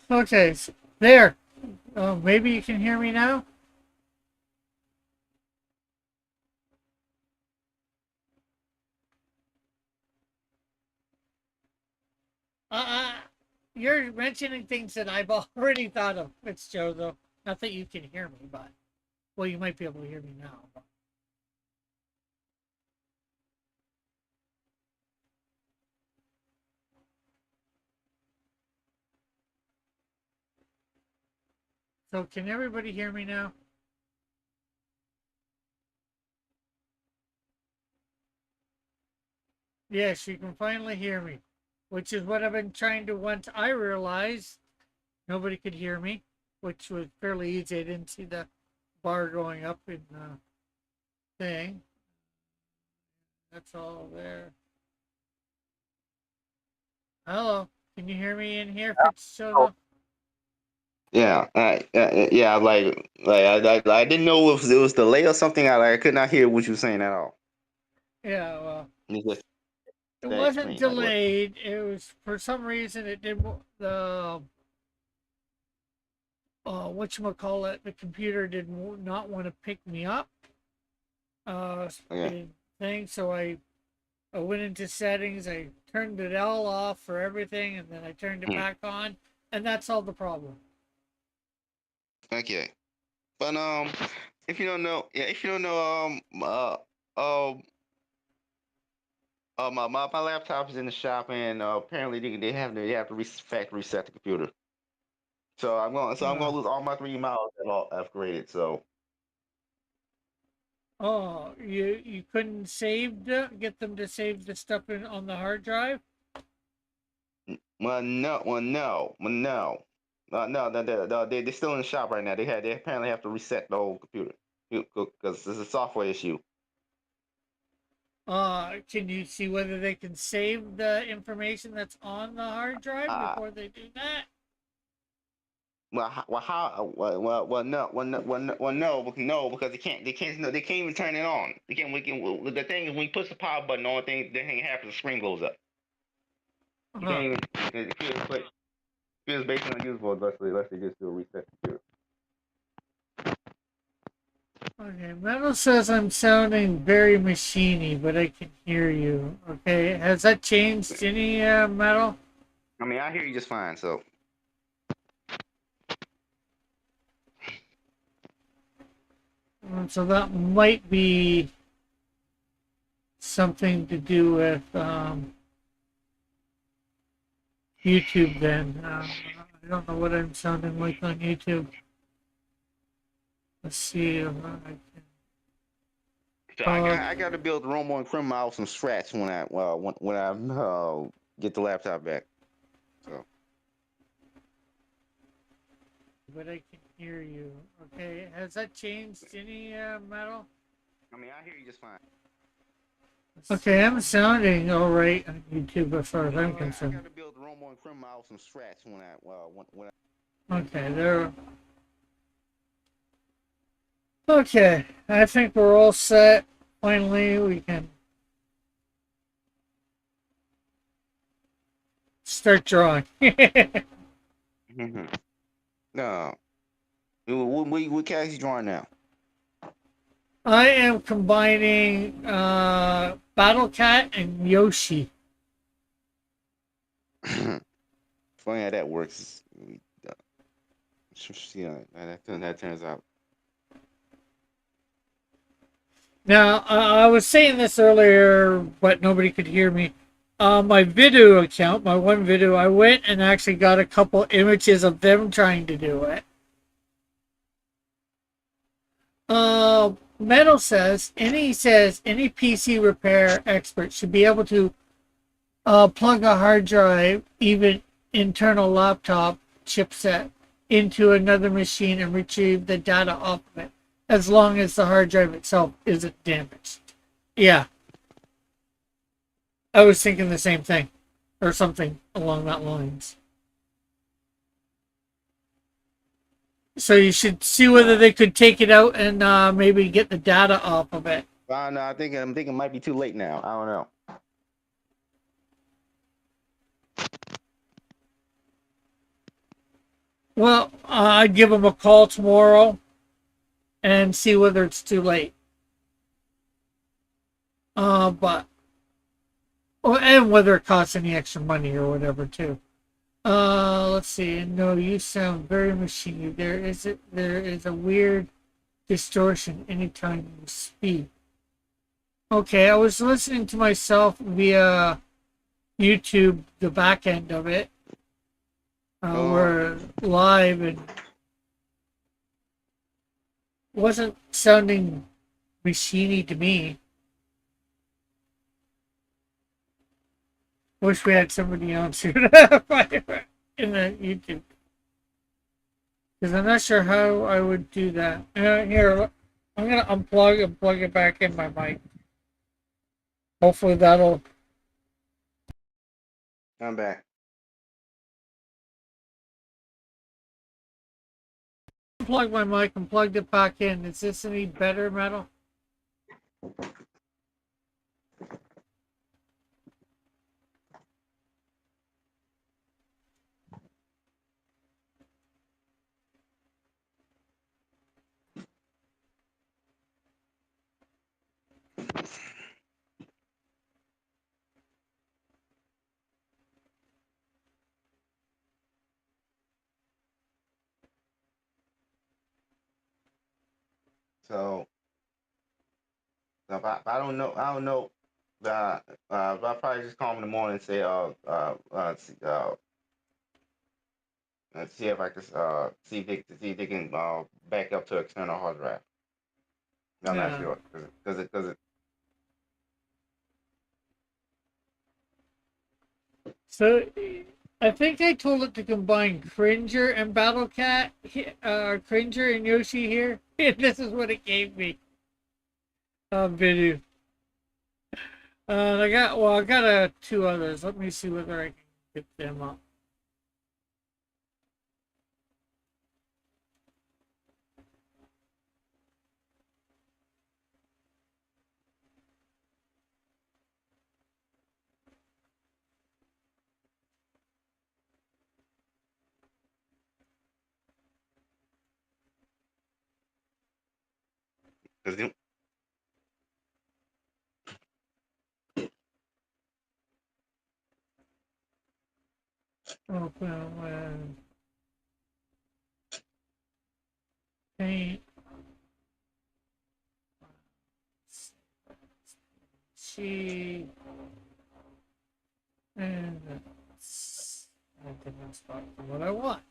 Okay, there. Maybe you can hear me now. Uh, uh, you're mentioning things that I've already thought of, Fitzjoe, though. Not that you can hear me, but well, you might be able to hear me now. So, can everybody hear me now? Yes, you can finally hear me, which is what I've been trying to. Once I realized nobody could hear me, which was fairly easy. I didn't see the bar going up in the thing. That's all there. Hello, can you hear me in here, Oh, Fitzjoe? yeah, yeah. I didn't know if it was delay or something. I could not hear what you were saying at all. Yeah, well, It's just it that wasn't screen, like what? delayed. It was for some reason it did the what you call it. The computer did not want to pick me up. Okay. In thing. So I went into settings. I turned it all off for everything, and then I turned it Hmm. back on, and that's all the problem. Okay. But if you don't know, yeah, if you don't know, um, my laptop is in the shop, and apparently they have to factory reset the computer. So I'm gonna Uh, lose all my 3 miles that all I've created. So oh, you couldn't get them to save the stuff on the hard drive. no. No, they're still in the shop right now. They apparently have to reset the whole computer because it's a software issue. Can you see whether they can save the information that's on the hard drive Uh, before they do that? no, because they can't even turn it on. The thing is, when you push the power button, the only thing that thing happens, the screen blows up. You Huh. can't even. It feels basically unusable unless they just do a reset computer. Okay, Metal says I'm sounding very machiney, but I can hear you. Okay, has that changed any, Metal? I mean, I hear you just fine. So So that might be something to do with YouTube then. I don't know what I'm sounding like on YouTube. Let's see if I can. So I Uh, got I got to build the Romo and Crim mouse from scratch when I get the laptop back. So but I can hear you. Okay, has that changed any, Metal? I mean, I hear you just fine. Okay, I'm sounding all right on YouTube as far as No, I'm I concerned. got to build the Romo and Crim mouse from scratch when I. Okay, there. Okay, I think we're all set. Finally, we can start drawing. No, what cast you drawing now? I am combining Battle Cat and Yoshi. Funny how that works. Yeah, that turns out. Now, I was saying this earlier, but nobody could hear me. My video account, my one video, I went and actually got a couple images of them trying to do it. Metal says any PC repair expert should be able to plug a hard drive, even internal laptop chipset, into another machine and retrieve the data off of it, as long as the hard drive itself isn't damaged. Yeah, I was thinking the same thing, or something along that lines. So you should see whether No, they could take it out and maybe get the data off of it. no, I'm thinking it might be too late now. I don't know. Well, I'd give them a call tomorrow and see whether it's too late. But and whether it costs any extra money or whatever too. Let's see. No, you sound very machiney. There is a weird distortion anytime you speak. Okay, I was listening to myself via YouTube, the back end of it. We're live and wasn't sounding machiny to me. Wish we had somebody else who in the YouTube. Because I'm not sure how I would do that. Here, I'm going to unplug and plug it back in my mic. Hopefully that'll... I'm back. Unplugged my mic and plugged it back in. Is this any better, Metal? So if I don't know, I don't know. I'll probably just call them in the morning and say, see if I can see if they can back up to external hard drive. I'm not Yeah. sure because it. So, I think I told it to combine Cringer and Battle Cat, Cringer and Yoshi here. And this is what it gave me. Video. I got two others. Let me see whether I can get them up. Cause Open with paint. She and I didn't spot what I want.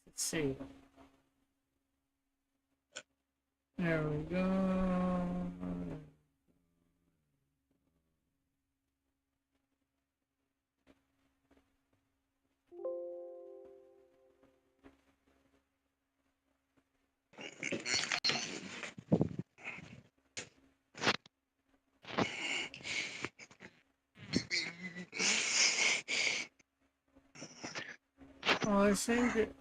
Let's see. There we go. Oh, I saved it.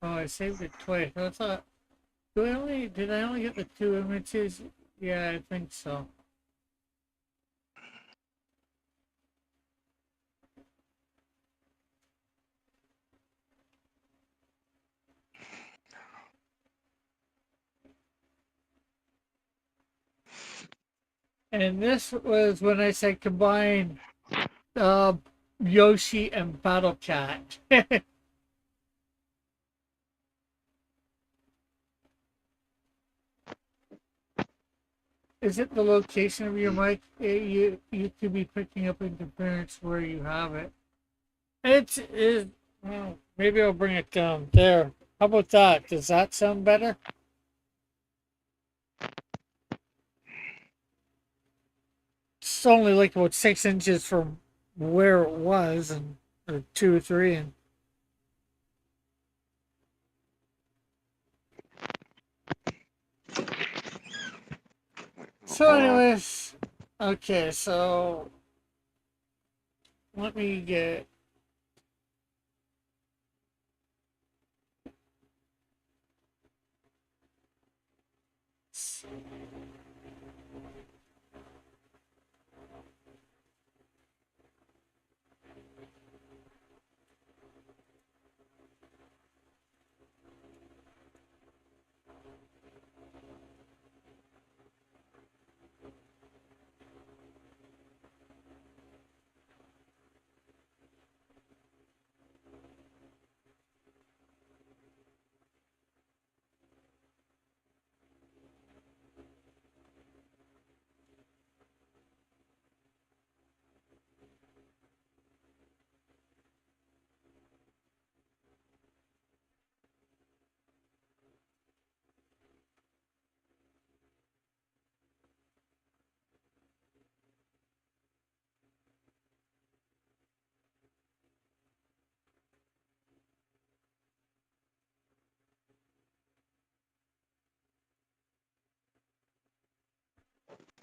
Oh, I saved it twice. I thought, did I only get the two images? Yeah, I think so. And this was when I said combine uh, Yoshi and Battle Cat. Is it the location of your mic? You could be picking up interference where you have it. It is. Well, maybe I'll bring it down there. How about that? Does that sound better? It's only like about 6 inches from where it was, and or 2 or 3, and so. Hold on. Anyways, okay. So let me get.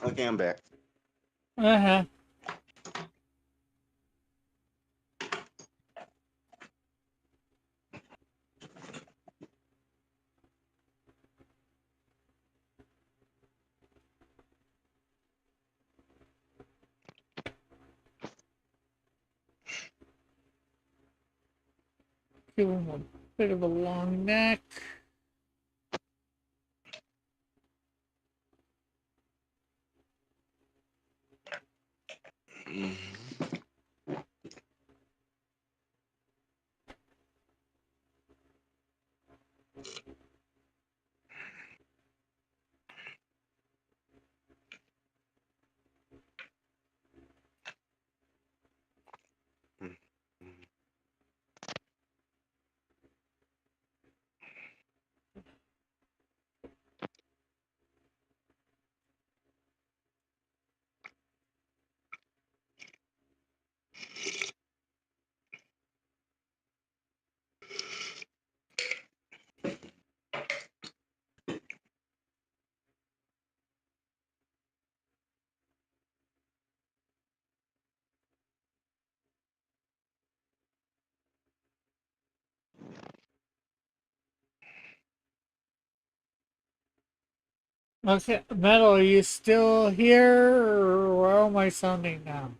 Okay, I'm back. Uh-huh. Give him a bit of a long neck. Okay, Metal, are you still here, or where am I sounding now?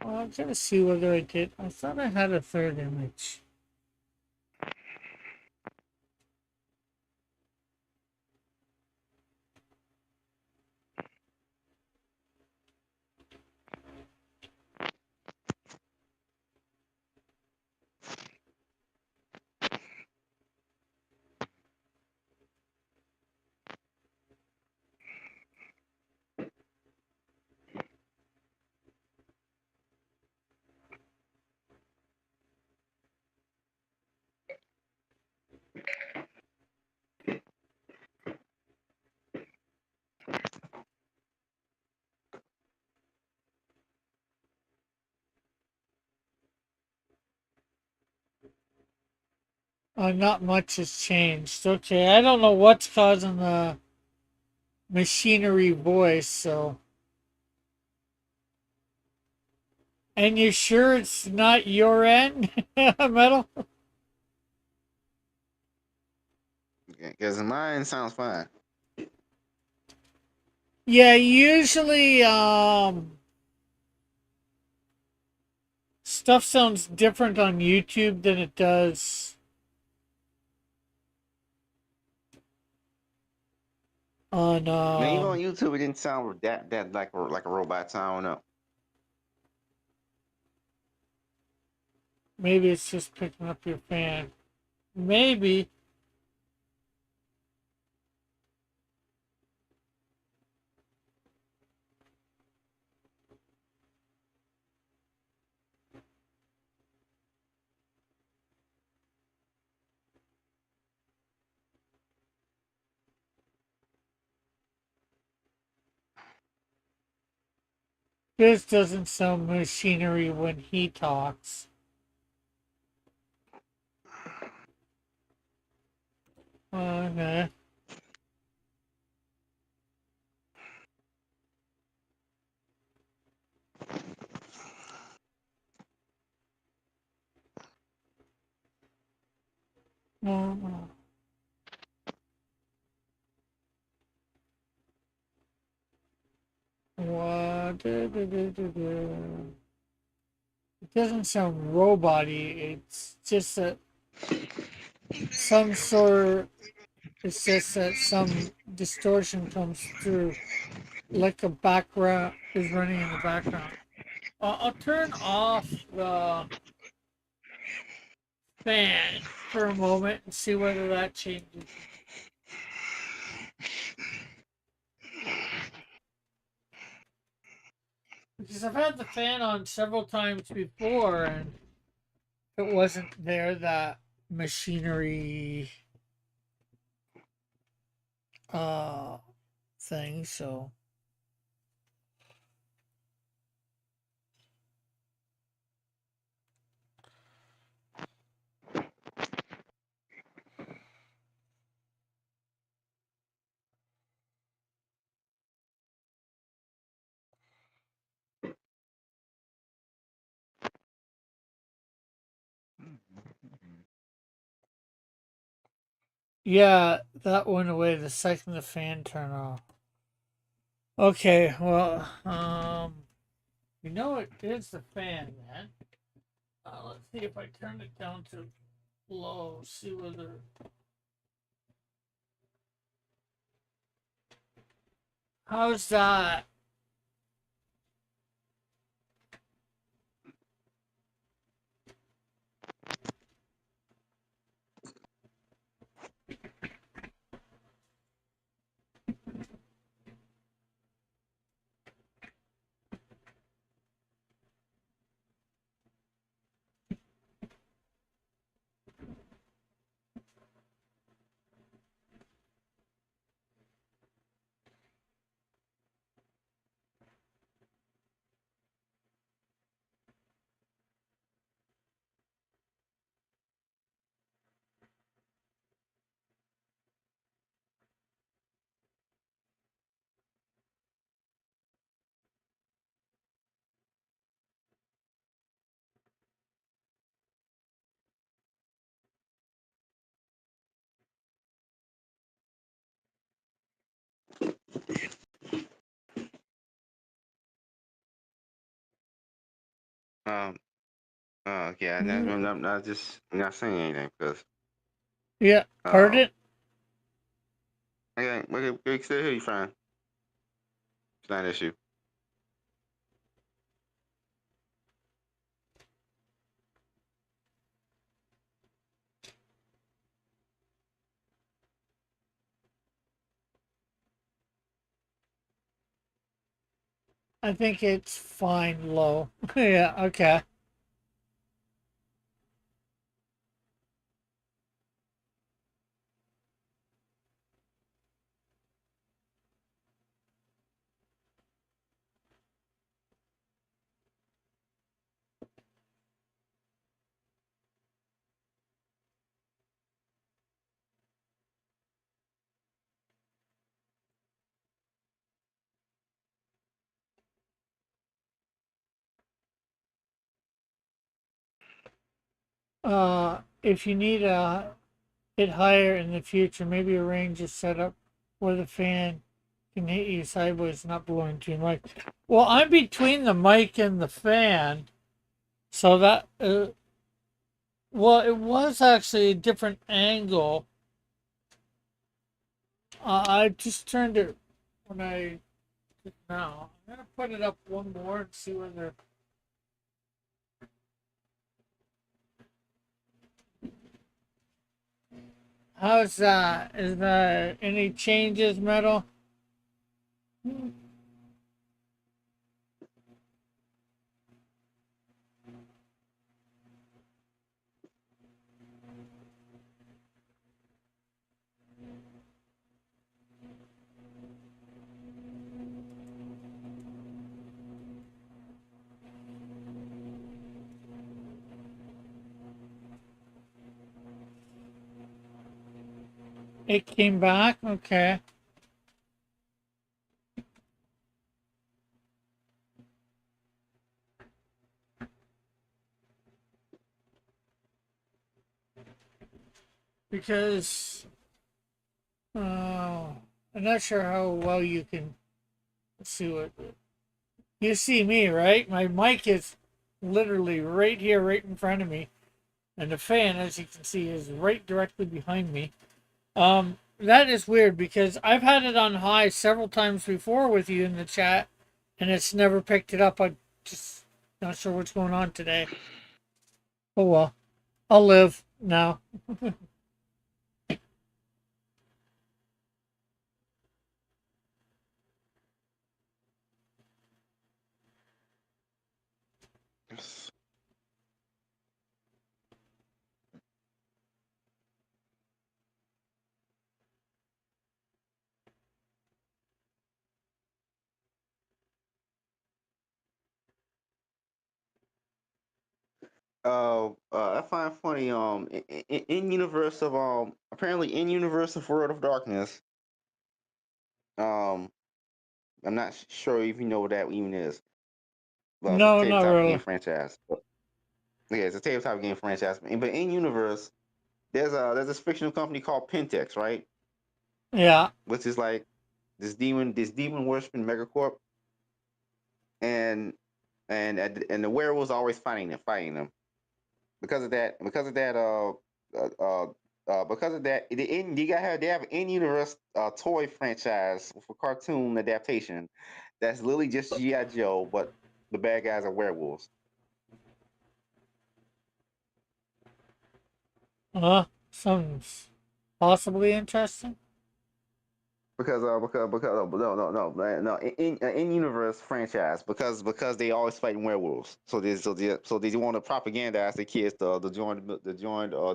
Well, I'm gonna see whether I did. I thought I had a third image. Not much has changed. Okay, I don't know what's causing the machinery voice, so. And you're sure it's not your end, Metal? Because mine sounds fine. Yeah, usually, stuff sounds different on YouTube than it does on, Now even on YouTube, it didn't sound that like a robot. So I don't know. maybe it's just picking up your fan. Maybe. This doesn't sound machinery when he talks. Okay. Oh, what? It doesn't sound robot-y. It's just that some sort. It's just that some distortion comes through, like a background is running in the background. I'll turn off the fan for a moment and see whether that changes. Because I've had the fan on several times before, and it wasn't there. That machinery uh thing, so yeah, that went away the second the fan turned off. Okay, well, you know it is the fan then. Let's see if I turn it down to low, see whether. How's that? Um. Yeah. Mm, I'm just not saying anything because yeah, heard um. it. Okay, we can still hear you fine. It's not an issue. I think it's fine low. Yeah, okay. If you need it higher in the future, maybe a range is set up where the fan can hit you sideways, not blowing too much. Well, I'm between the mic and the fan, so that well, it was actually a different angle. I just turned it when I did now. I'm gonna put it up one more and see whether. How's that? Is there any changes, Metal? It came back? Okay. Because I'm not sure how well you can see it. You see me, right? My mic is literally right here, right in front of me. And the fan, as you can see, is right directly behind me. That is weird because I've had it on high several times before with you in the chat, and it's never picked it up. I just not sure what's going on today. Oh well, I'll live now. I find funny. In universe of apparently in universe of World of Darkness. Um, I'm not sure if you know what that even is. Well, it's a No, not tabletop game really. franchise. But, yeah, it's a tabletop game franchise. But in universe, there's this fictional company called Pentex, right? Yeah. Which is like this demon worshiping megacorp, and and the werewolves are always fighting them. Uh, uh, because of that, they have an in-universe toy franchise for cartoon adaptation that's literally just GI Joe, but the bad guys are werewolves. Sounds possibly interesting. Because no in universe franchise because they always fighting werewolves. So they want to propagandize the kids to join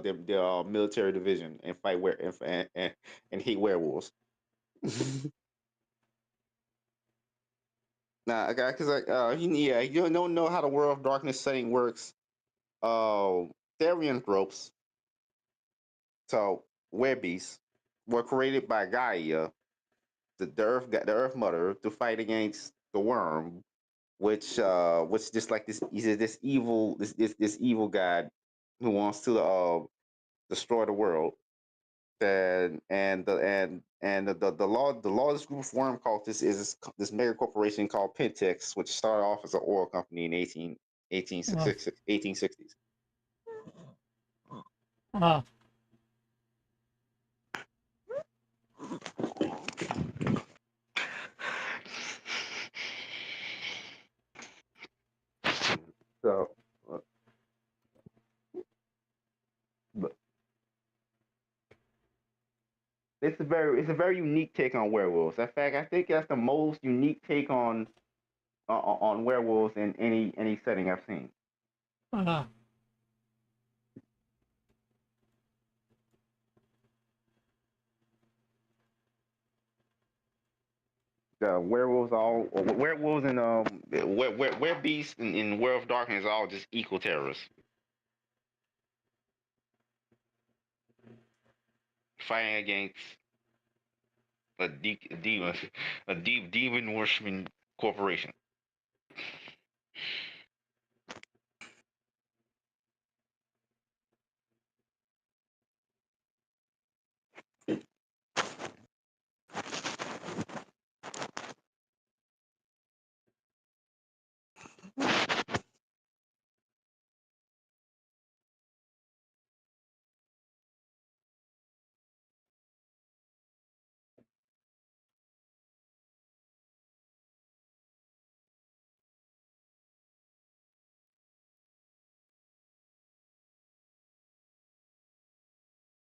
their military division and fight and hate werewolves. Nah, because yeah, you don't know how the World of Darkness setting works. Therian ropes, so werebeasts, were created by Gaia, the Earth Mother, to fight against the worm, which just like this, he's this evil, this evil god who wants to destroy the world. The largest group of worm cultists is this mega corporation called Pentex, which started off as an oil company in 1860s. Uh, So, uh, but it's a very unique take on werewolves. In fact, I think that's the most unique take on werewolves in any setting I've seen. uh, The werewolves and beasts in World of Darkness are all just equal terrorists fighting against a demon, a deep demon worshiping corporation.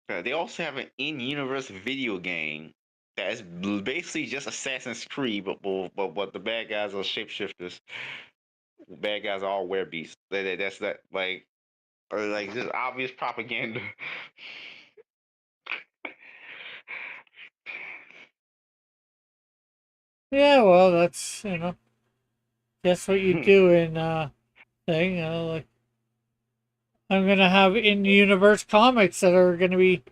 They also have an in-universe video game that's basically just Assassin's Creed, but the bad guys are shapeshifters. Bad guys are all werebeasts. That's that like or like just obvious propaganda. yeah, well, that's, guess what you do in, thing, like, I'm gonna have in-universe comics that are gonna be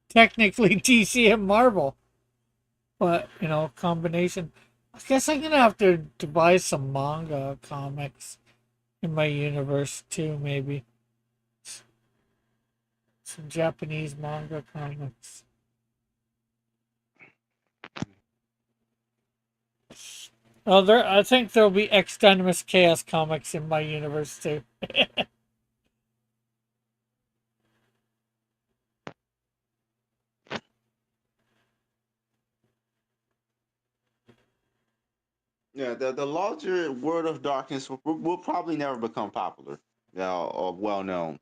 technically DC and Marvel, but, combination. I guess I'm gonna have to buy some manga comics in my universe too, maybe. Some Japanese manga comics. Oh, I think there'll be Extremis Chaos comics in my universe too. Yeah, the larger World of Darkness will probably never become popular, or well known.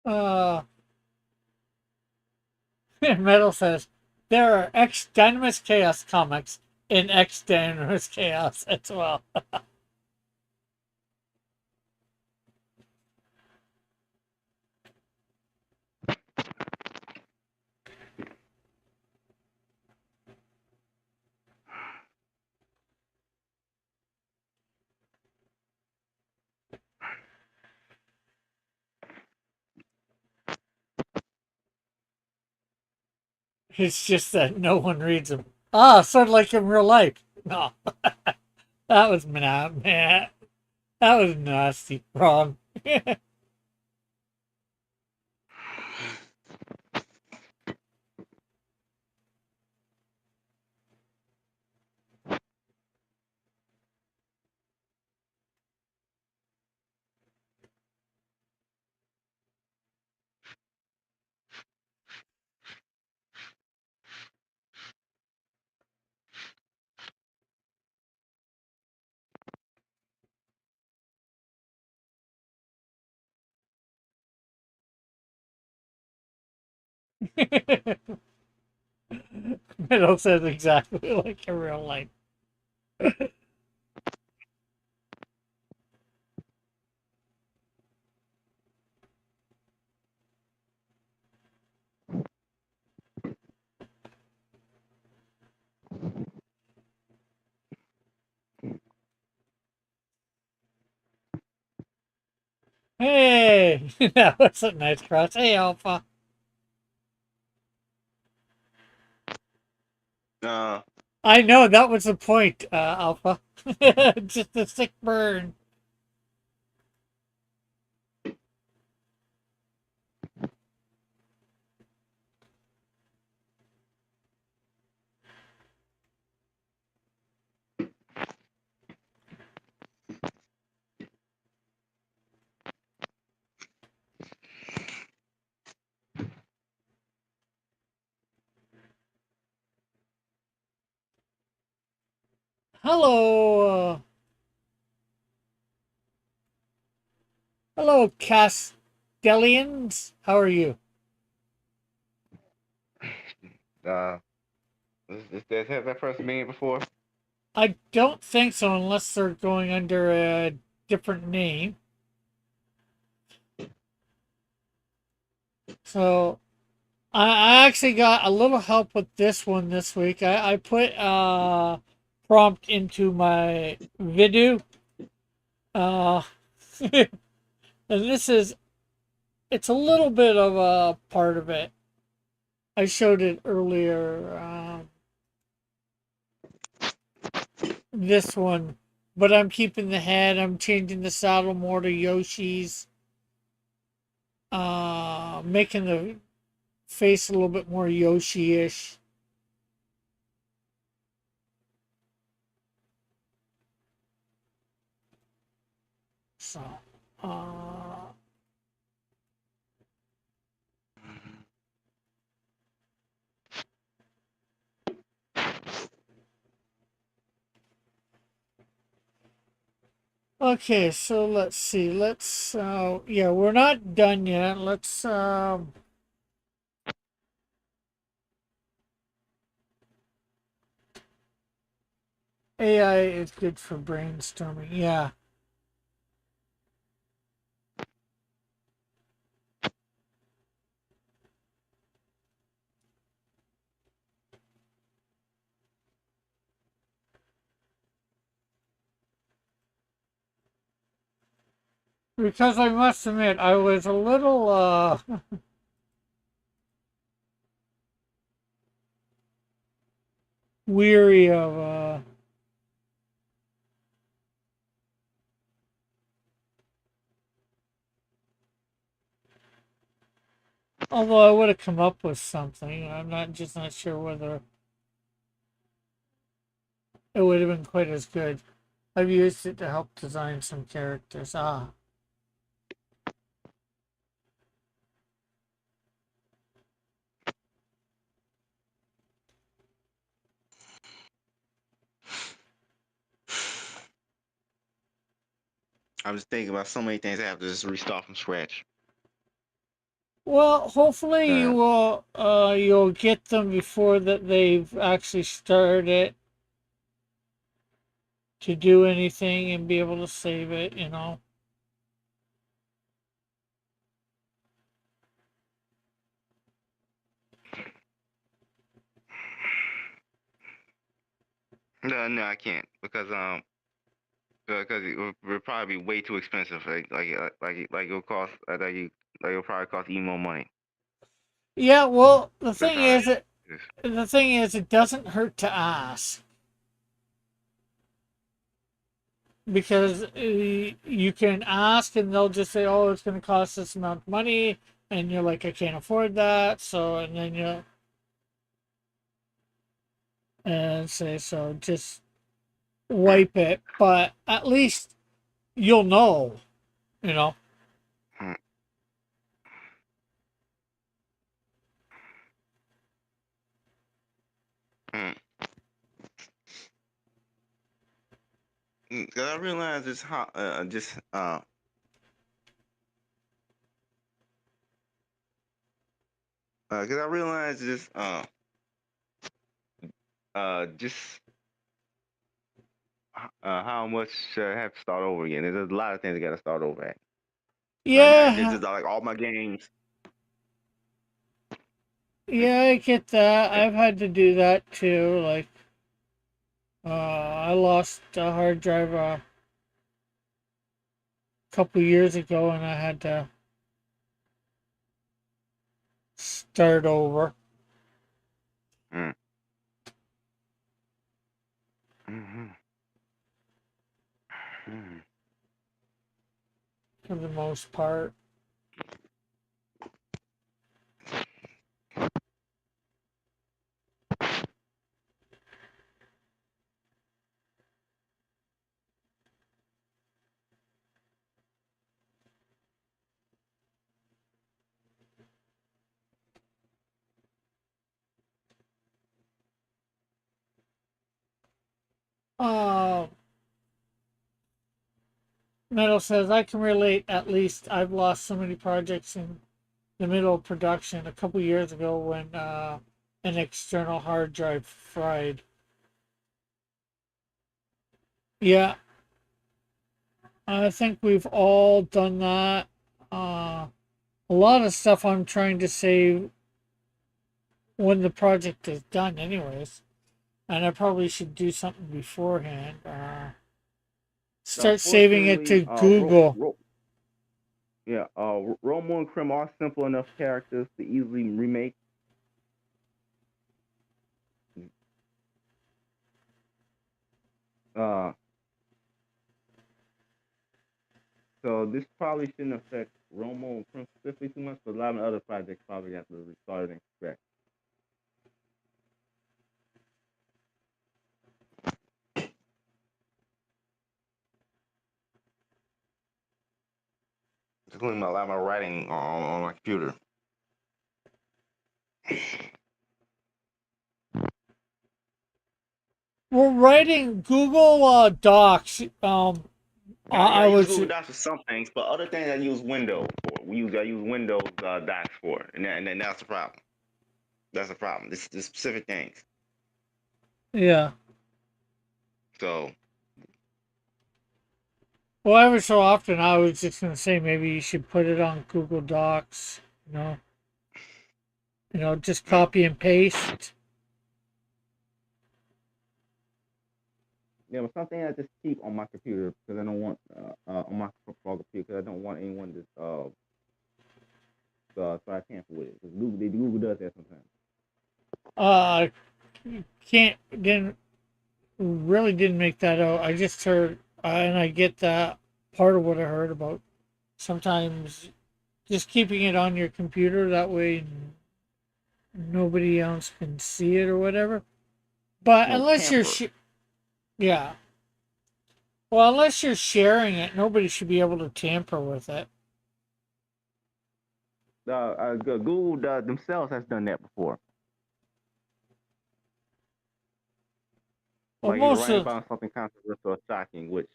Uh, Metal says there are X Dynamis Chaos comics in X Dynamis Chaos as well. It's just that no one reads them. Ah, sort of like in real life. No, that was man. That was nasty. Wrong. Middle says exactly like in real life. Hey, that was a nice cross. Hey, Alpha. Uh, I know that was the point, Alpha. Just a sick burn. Hello, hello, Castellians. How are you? uh, has that person been here before? I don't think so, unless they're going under a different name. So I actually got a little help with this one this week. I put prompt into my video. Uh, and this is it's a little bit of a part of it. I showed it earlier. This one, but I'm keeping the head. I'm changing the saddle more to Yoshi's. Making the face a little bit more Yoshi-ish. So, uh, okay, so let's see. Yeah, we're not done yet. AI is good for brainstorming. Yeah, because I must admit, I was a little, weary of, although I would have come up with something. I'm not sure whether it would have been quite as good. I've used it to help design some characters. Ah. I'm just thinking about so many things I have to just restart from scratch. Well, hopefully you Uh, will you'll get them before that they've actually started to do anything and be able to save it, you know. no, no, I can't because it would probably be way too expensive. Like it'll cost like it'll probably cost even more money. Yeah, well, the That's thing how that is it is. the thing is it doesn't hurt to ask because you can ask and they'll just say, "Oh, it's going to cost this amount of money." And you're like, "I can't afford that." So, and then you and say, "So just Mm, wipe it." But at least you'll know, you know. mm, mm. 'Cause I realize just how just because I realize just how much I have to start over again. There's a lot of things I got to start over at. Not Yeah, just like all my games. yeah, I get that. Like, I've had to do that too. Like, I lost a hard drive a couple years ago, and I had to start over mm, mm-hmm, mm. for the most part. Uh, Metal says I can relate. At least I've lost so many projects in the middle of production a couple years ago when an external hard drive fried. Yeah, I think we've all done that. Uh, a lot of stuff I'm trying to save when the project is done, anyways. And I probably should do something beforehand. Start saving it Unfortunately, to Google. Romo and Krim are simple enough characters to easily remake. Uh, so this probably shouldn't affect Romo and Krim specifically too much, but a lot of other projects probably have to restart and correct. Including a lot of my writing on my computer. We're writing Google Docs. I I use was Google Docs for some things, but other things I use Windows for. I use Windows Docs for, and that's the problem. That's the problem. This specific things. yeah. So Well, ever so often, I was just gonna say maybe you should put it on Google Docs. Just mm, copy and paste. yeah, but something I just keep on my computer because I don't want on my computer because I don't want anyone to try to tamper with it. Because Google does that sometimes. Uh, can't didn't really didn't make that out. I just heard, and I get that part of what I heard about. Sometimes just keeping it on your computer that way nobody else can see it or whatever. But No unless tamper. yeah, well, unless you're sharing it, nobody should be able to tamper with it. Google themselves has done that before. Well, Like if you're most writing of about something controversial or shocking, which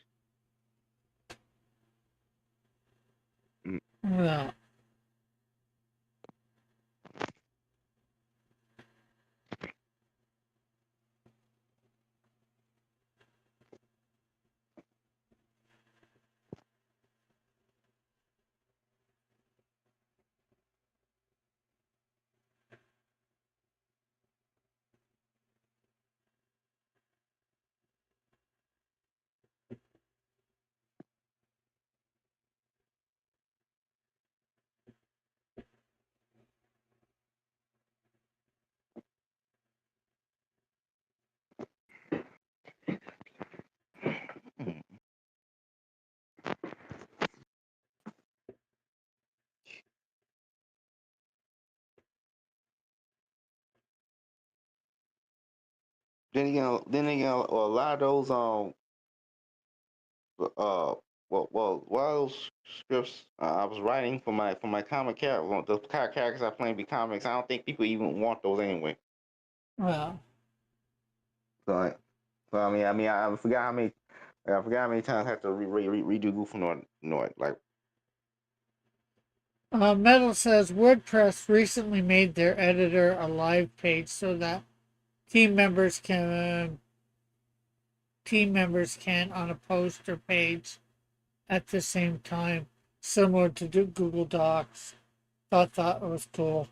mm, yeah, then again, a lot of those well, those scripts I was writing for my comic character, well, the characters I play in be comics. I don't think people even want those anyway. Well, So, I forgot how many times I have to redo Goof Nord. Like, Metal says WordPress recently made their editor a live page so that team members can on a poster page at the same time, similar to Google Docs. Thought it was cool.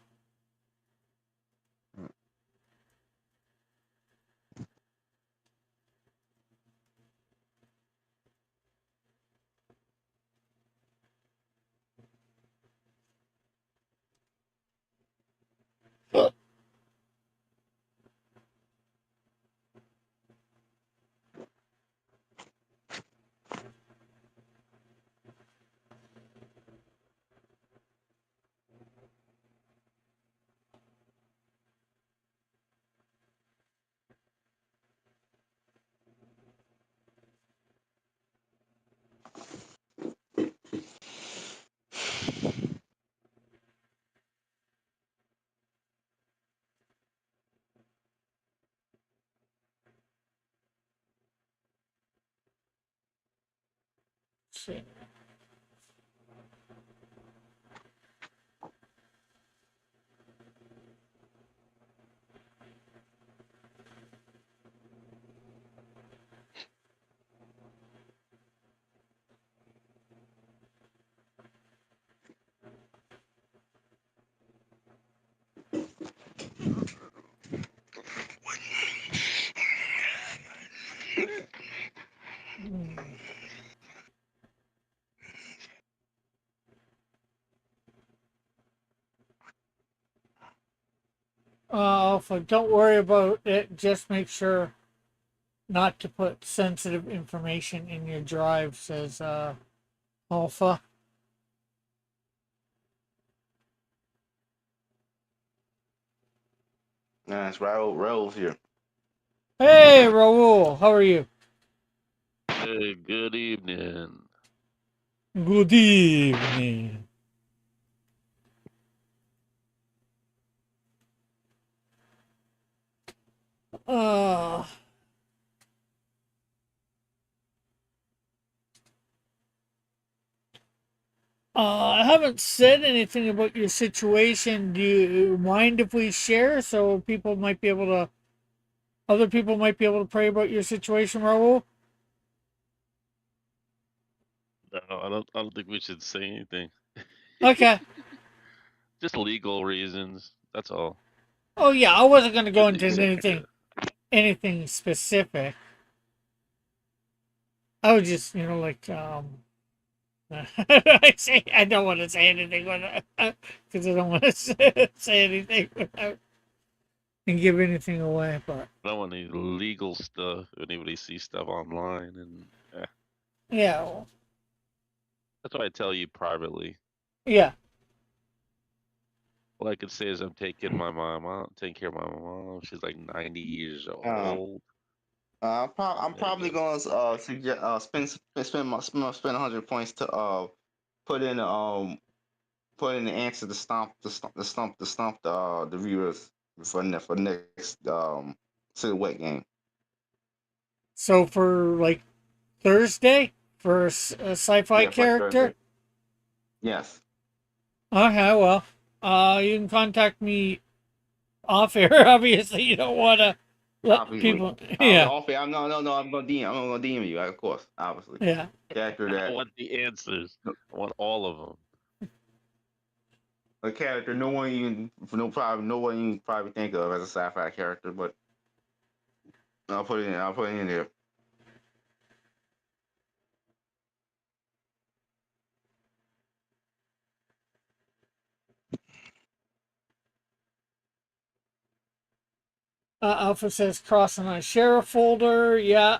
See. Alpha, don't worry about it. Just make sure not to put sensitive information in your drive, says Alpha. nah, it's Raul's here. Hey, Raul, how are you? Hey, good evening. Good evening. Uh, I haven't said anything about your situation. Do you mind if we share so other people might be able to pray about your situation, Raul? No, I don't think we should say anything. Okay. Just legal reasons. That's all. Oh yeah, I wasn't gonna go Good into news. anything specific. I was just, I don't want to say anything because I don't want to say anything without and give anything away. But I don't want any legal stuff. If anybody sees stuff online, and yeah, well, that's why I tell you privately. yeah. All I can say is I'm taking my mom. I'm taking care of my mom. She's like 90 years Um, old. I'm There you probably go. gonna suggest spend 100 points to put in put in the answer to stump the viewers for next silhouette game. So for like Thursday for a sci-fi Yeah, for character. Thursday. Yes. Okay, well, you can contact me off air. Obviously, you don't want to let Obviously. people. Yeah, I'm no, I'm gonna DM you, of course, obviously. yeah, Character I that want the answers. I want all of them. a character no one even probably think of as a sci-fi character, but I'll put it in there. Alpha says cross and I share a folder. Yeah.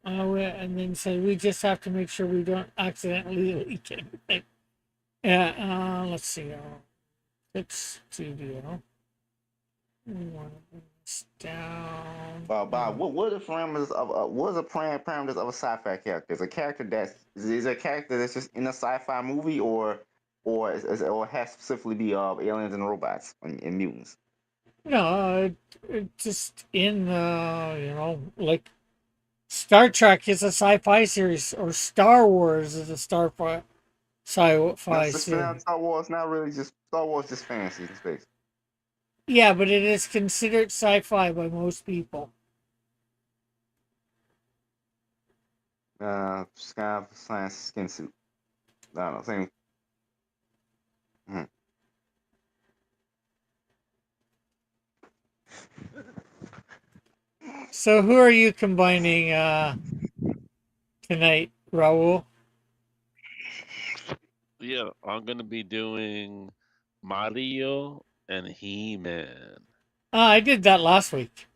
And then say we just have to make sure we don't accidentally leak anything. Yeah. Let's see. Fix studio. Down. Bob, what are the parameters of what are the parameters of a sci-fi character? Is a character is a character that's just in a sci-fi movie, or has to specifically be aliens and robots and mutants? No, it just in like Star Trek is a sci-fi series, or Star Wars is a Now, sci-fi series. Star Wars not really just Star Wars, just fantasy in space. Yeah, but it is considered sci-fi by most people. Sky science skin suit. I don't know. Same. Hmm. So who are you combining tonight, Raul? Yeah, I'm gonna be doing Mario and He-Man. I did that last week.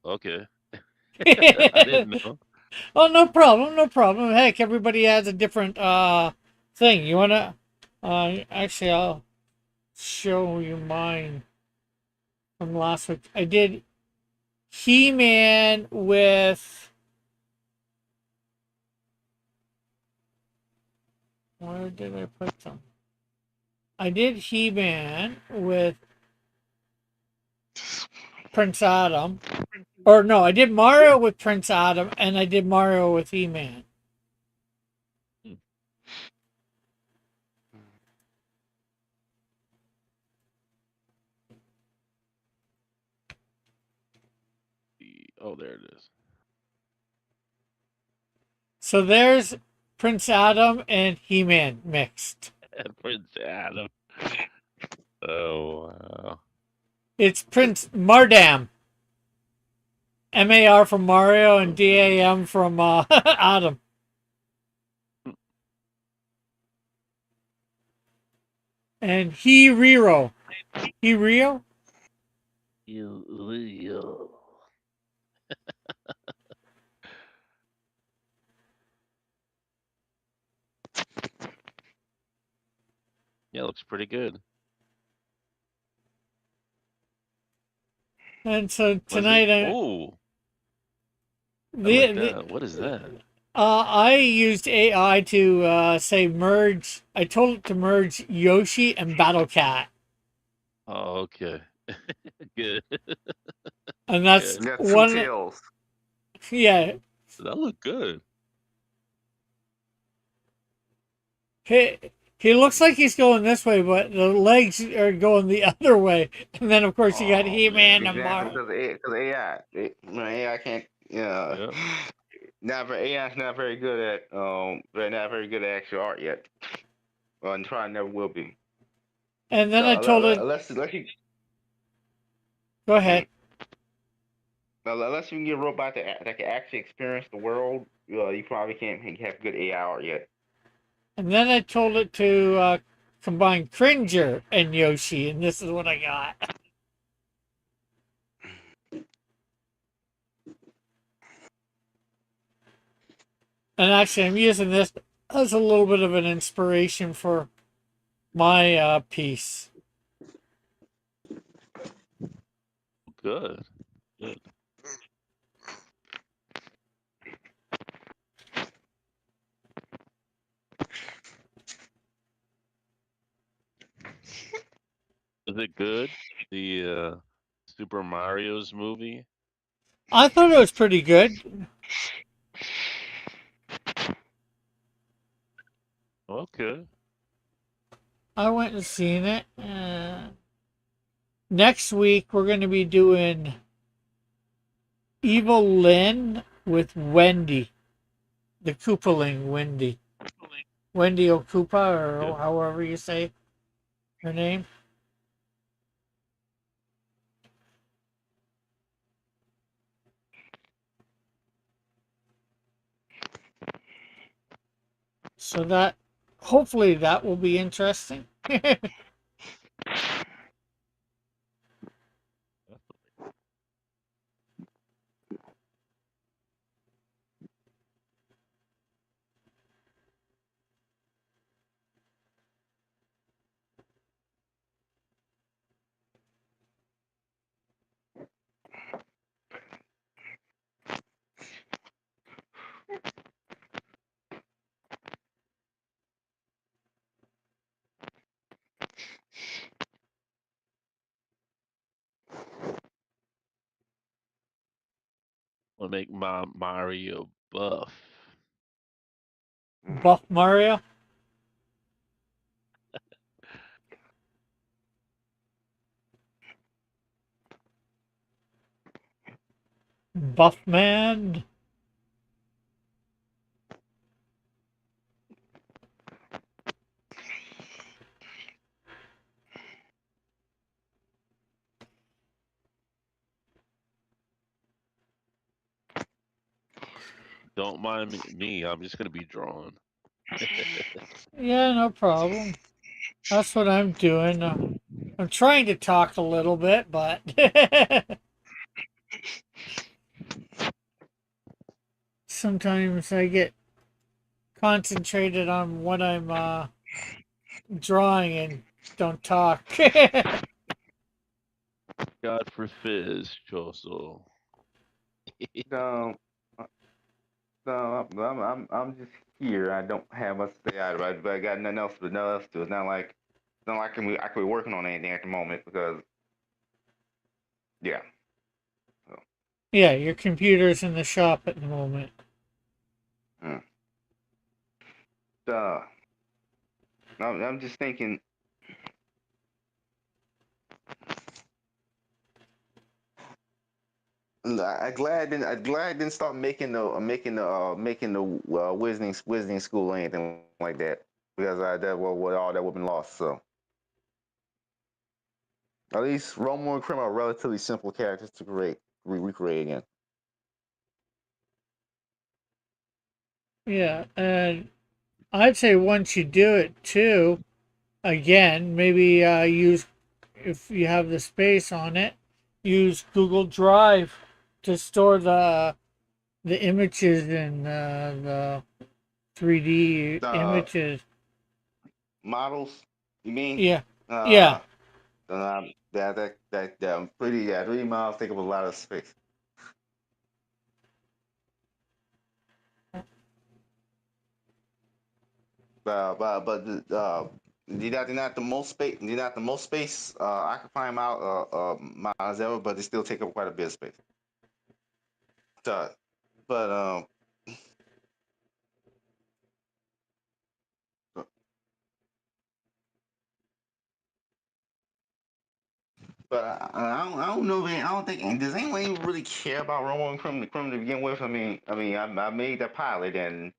Okay. I didn't know. Oh, no problem, no problem. Heck, everybody has a different thing. You wanna actually I'll show you mine from last week. I did He-Man with where did I put them? I did He-Man with Prince Adam. Or no, I did Mario with Prince Adam and I did Mario with He-Man. Oh, there it is. So there's Prince Adam and He-Man mixed. Prince Adam. Oh wow. It's Prince Mardam. MAR from Mario and DAM from Adam. And he Riro. He Rio? Leo. Yeah, looks pretty good. And so Was it? tonight Oh, I like the that. What is that? I used AI to say merge. I told it to merge Yoshi and Battle Cat, Oh, okay. Good. and that's Good. You got two one. tails. Yeah, That looked good. he he looks like he's going this way, but the legs are going the other way. And then of course you got Oh He Man man. and Exactly, Mar. because AI, AI can't. Yeah, Yeah. AI is not very good at they're not very good at actual art yet. And probably never will be. And then I So told it, unless you go hmm, ahead. unless you can get a robot that can actually experience the world, you probably can't have good AI art yet. And then I told it to combine Cringer and Yoshi, and this is what I got. And actually, I'm using this as a little bit of an inspiration for my piece. Good. Good. Is it good? The Super Mario's movie? I thought it was pretty good. Okay. I went and seen it. Next week, we're going to be doing Evil Lynn with Wendy, the Koopaling Wendy. Wendy Okupa, or Good. however you say her name. So that, hopefully, that will be interesting. I'll make my Mario buff. Mm. Buff Mario. Buff Man. Don't mind me. I'm just gonna be drawn. Yeah, no problem. That's what I'm doing. I'm trying to talk a little bit, but sometimes I get concentrated on what I'm drawing and don't talk. God for Fizz, Choso. No, uh, no, I'm just here. I don't have much to say. I got nothing else, but nothing else to. It's not like I could be working on anything at the moment because, yeah. So, Yeah, your computer's in the shop at the moment. mm. uh, I'm just thinking. I glad I didn't start making the Wizarding school or anything like that because that would all that would have been lost. So at least Romo and Krim are relatively simple characters to recreate again. Yeah, and I'd say once you do it too, again, maybe use, if you have the space on it, use Google Drive to store the images and the 3D Uh, images. Models, you mean? Yeah, yeah, Uh, pretty 3 miles take up a lot of space. They're not the most space. They're not the most space occupying miles ever, but they still take up quite a bit of space. Uh, but I don't know, man. I don't think does anyone even really care about Romo and Crim to begin with. I made that pilot, and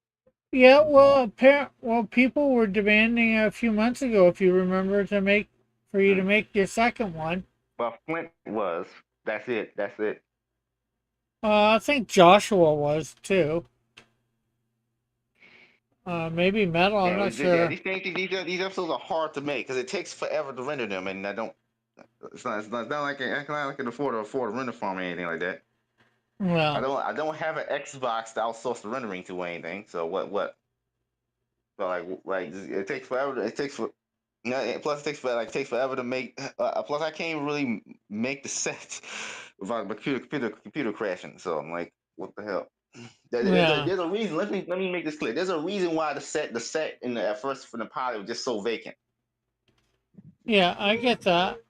yeah. Well, people were demanding a few months ago, if you remember, for you to mm, make your second one. well, Flint was. That's it. That's it. I think Joshua was too. Maybe Metal. I'm not Yeah, sure. these episodes are hard to make because it takes forever to render them, and I don't. It's not like I can afford a render farm or anything like that. Well, I don't have an Xbox to outsource the rendering to or anything. So what? So it takes forever. It takes for yeah. Plus it takes forever to make. Plus I can't really make the set without my computer crashing. So I'm like, what the hell? yeah, There's a reason. Let me make this clear. There's a reason why the set in the at first for the pilot was just so vacant. yeah. I get that.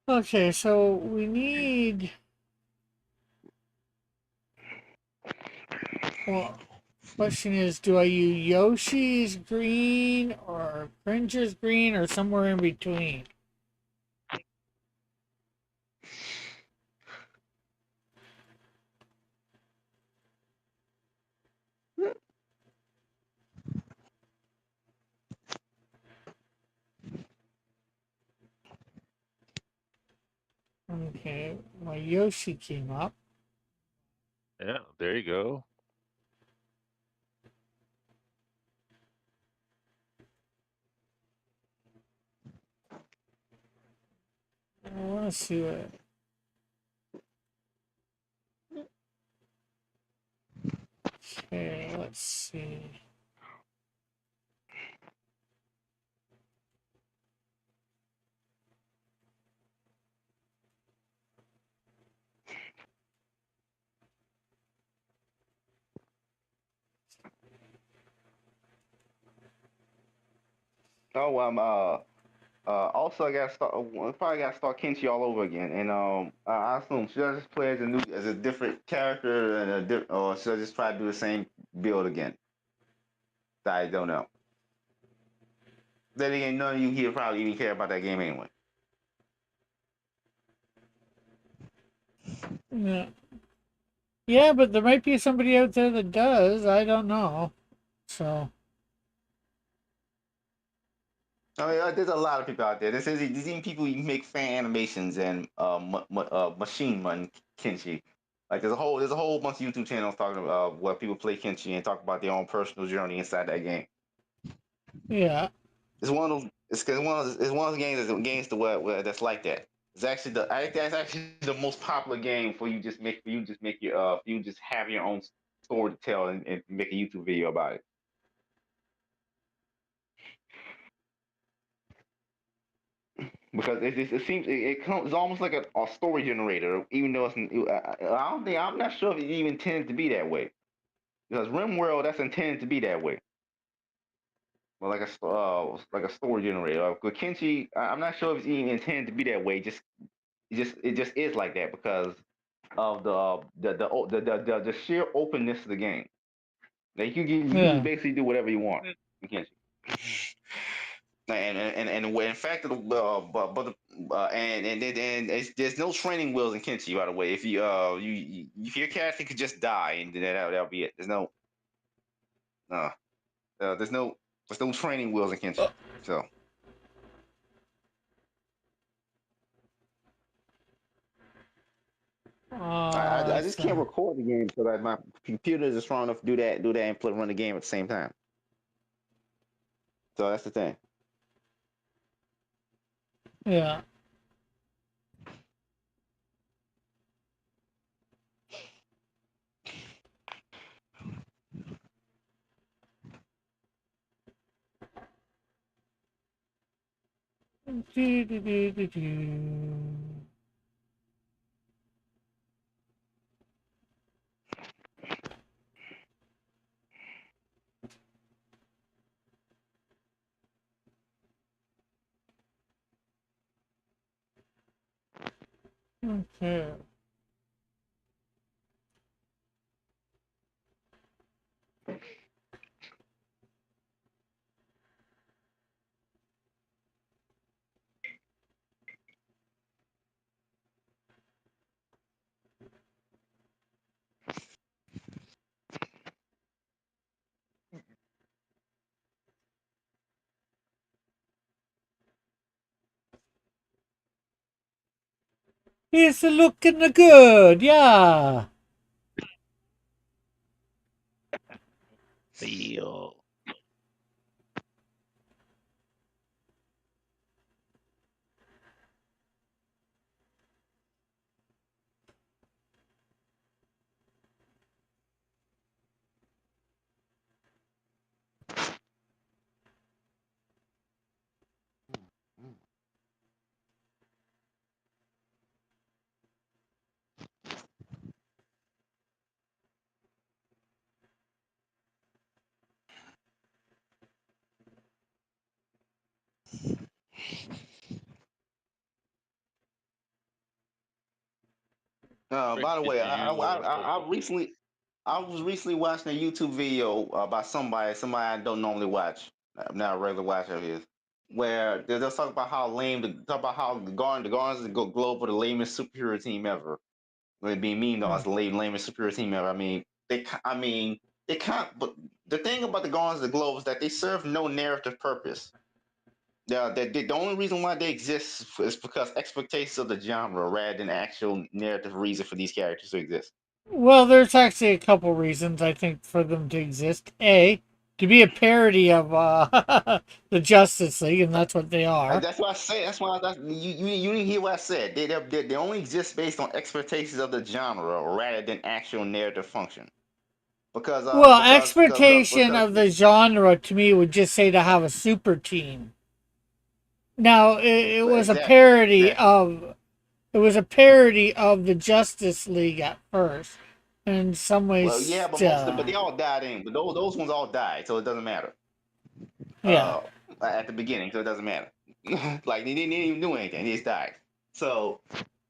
Okay, so we need. Well, question is, do I use Yoshi's green or Cringer's green or somewhere in between? Okay, my Yoshi came up. Yeah, there you go. I want to see what. Okay, let's see. Oh, also, I got to start. Probably got to start Kenshi all over again. And I assume should I just play as a different character and or should I just try to do the same build again? I don't know. Then again, none of you here probably even care about that game anyway. Yeah. Yeah, but there might be somebody out there that does. I don't know. So. I mean, there's a lot of people out there. There's even people who make fan animations and machine run Kenshi. Like there's a whole bunch of YouTube channels talking about where people play Kenshi and talk about their own personal journey inside that game. Yeah. It's one of those. It's one of those games that's like that. I think that's actually the most popular game for you. You just have your own story to tell and make a YouTube video about it. Because it seems it's almost like a story generator, even though I'm not sure if it even intended to be that way. Because RimWorld that's intended to be that way, well, like a story generator. With Kenshi, I'm not sure if it's even intended to be that way. It just is like that because of the sheer openness of the game. Like you can Yeah. basically do whatever you want in Kenshi. And in fact, there's no training wheels in Kenshi, by the way. If if your character could just die and then that'll be it. Uh, there's no training wheels in Kenshi. So I just can't So. record the game so that my computer is strong enough to do that and run the game at the same time. So that's the thing. Yeah. Do, do, do, do, do. Okay. It's looking good. Yeah. Feel. Rick, By the did way, you I was recently watching a YouTube video by somebody I don't normally watch. I'm not a regular watcher of his. Where they'll talk about how talk about how the Guardians go Globe were the lamest superhero team ever. When being mean though, Hmm. it's the lamest superhero team ever. They can't. But the thing about the Guardians of the Globe is that they serve no narrative purpose. The only reason why they exist is because expectations of the genre rather than actual narrative reason for these characters to exist. Well, there's actually a couple reasons I think for them to exist. A, to be a parody of the Justice League, and that's what they are. That's what I say. You didn't hear what I said. They only exist based on expectations of the genre rather than actual narrative function. Well, expectation of the genre to me would just say to have a super team. Now, it was a parody exactly. of it was a parody of the Justice League at first, and in some Well, ways yeah, but still. but they all died in. But those ones all died, so it doesn't matter. Yeah. at the beginning, so it doesn't matter. Like they didn't even do anything; they just died. So,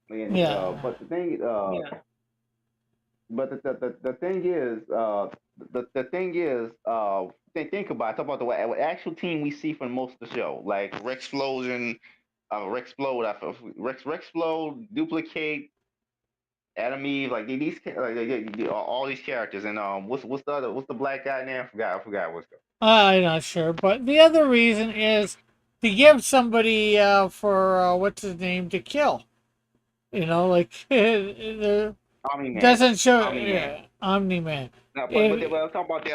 and, Yeah. but the thing, but the thing is, the thing is, think about it. Talk about the actual team we see for most of the show, like Rexplosion, Rexplode, Duplicate, Adam Eve, like all these characters, and what's the other, what's the black guy name? I forgot what's the. I'm not sure, but the other reason is to give somebody for what's his name to kill. You know, like the Omni Man, doesn't show Omni Man. Omni Man. No, but I'm talking about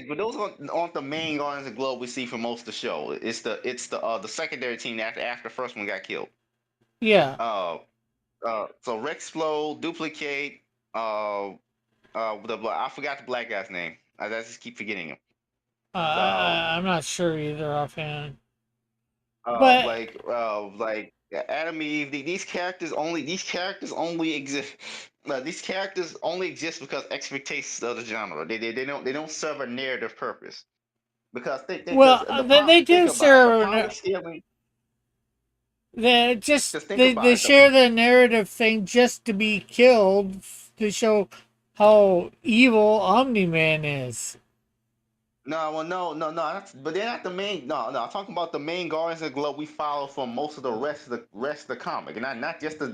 but those aren't the main Guardians of the Globe we see for most of the show. It's the secondary team after the first one got killed. Yeah, So Rexplode, Duplicate, uh, I forgot the black guy's name. I just keep forgetting him. I'm not sure either offhand. But Like Adam Eve. These characters only exist. These characters only exist because expectations of the genre. They don't serve a narrative purpose. Because well, they think do about it. The share. power scaling. They just Just think they about it. share the narrative thing just to be killed to show how evil Omni Man is. No, well, no. But they're not the main. No. I'm talking about the main Guardians of the Globe we follow for most of the rest of the comic, and not just the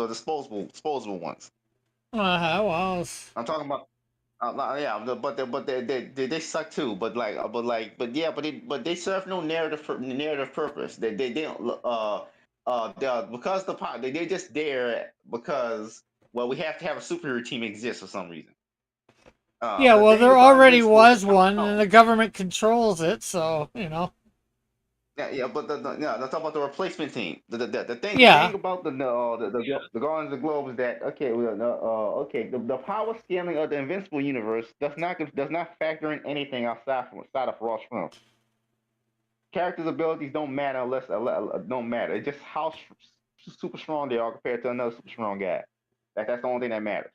disposable ones. Well, I'm talking about. Yeah, but they suck too. But they serve no narrative purpose. They don't because they're just there because well we have to have a superhero team exist for some reason. yeah. The Well, thing there about already Invincible, was one, and no, the government controls it, so you know. yeah, but let's talk about the replacement team. The thing Yeah, about the Guardians of the Globe is that okay, the power scaling of the Invincible universe does not factor in anything outside of raw strength. Characters' abilities don't matter unless don't matter. It's just how super strong they are compared to another super strong guy. That's the only thing that matters.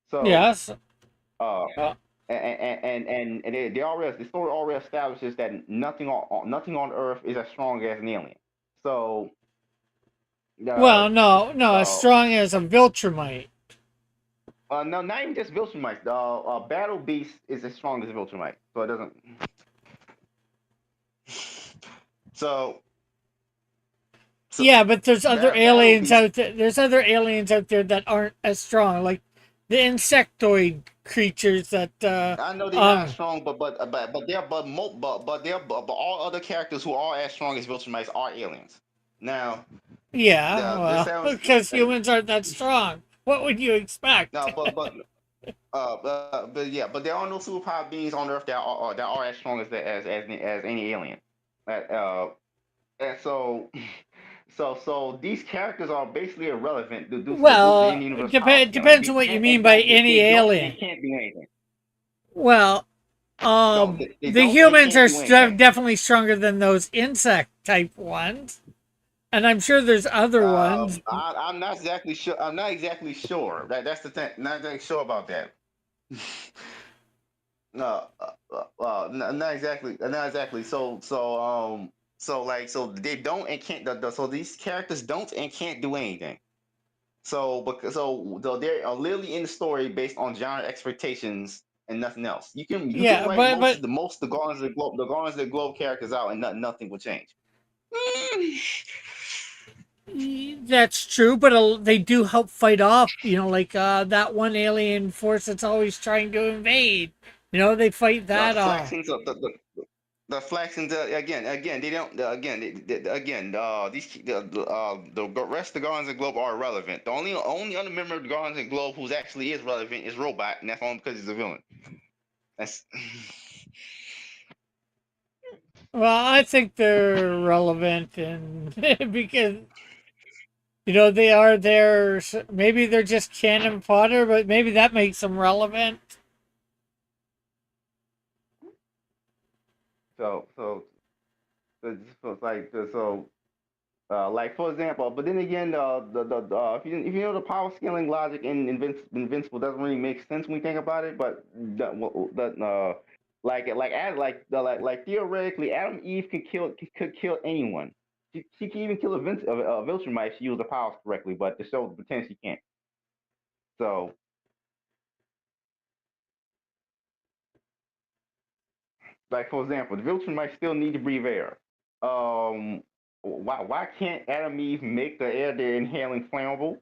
So, yes. uh, Uh, and the story already establishes that nothing on Earth is as strong as an alien. So, uh, well, no, as uh, strong as a Viltrumite. no, not even just Viltrumite. Battle Beast is as strong as Viltrumite, so it doesn't. So, Yeah, but there's other Battle aliens Beast. out there. There's other aliens out there that aren't as strong, like the insectoid creatures that. I know they're not as strong, but all other characters who are as strong as Viltrumites are aliens. Now, Yeah, this well, sounds because humans aren't that strong. What would you expect? no, but yeah, but there are no superpower beings on Earth that are as strong as any alien. And so these characters are basically irrelevant due to the Well, universe power scaling. depends on what you mean by any They don't and alien. can't do anything. Well, No, they the don't and humans can't are do anything. definitely stronger than those insect type ones, and I'm sure there's other ones. I'm not exactly sure. I'm not exactly sure. That's the thing. Not exactly sure about that. No, not exactly. Not exactly. So they don't and can't. So these characters don't and can't do anything. They're literally in the story based on genre expectations and nothing else. You can Yeah, write but most of the Guardians of the Globe characters out and nothing will change. that's true. But they do help fight off. You know, like that one alien force that's always trying to invade. You know, they fight No, that the off. flaxings of the flaxings again they don't again the rest of the Guardians of the Globe are irrelevant. The only other member of the Guardians of the Globe who's actually is relevant is Robot, and that's only because he's a villain. That's Well, I think they're relevant, and because you know they are there. Maybe they're just cannon fodder, but maybe that makes them relevant. so so so it's like for example, but then again, if you know the power scaling logic in Invincible doesn't really make sense when you think about it. But Like theoretically, Adam Eve could kill anyone. She can even kill a Viltrumite if she uses the powers correctly, but to show the potential she can't. So, like for example, the Viltrumite still need to breathe air. Why can't Adam Eve make the air they're inhaling flammable?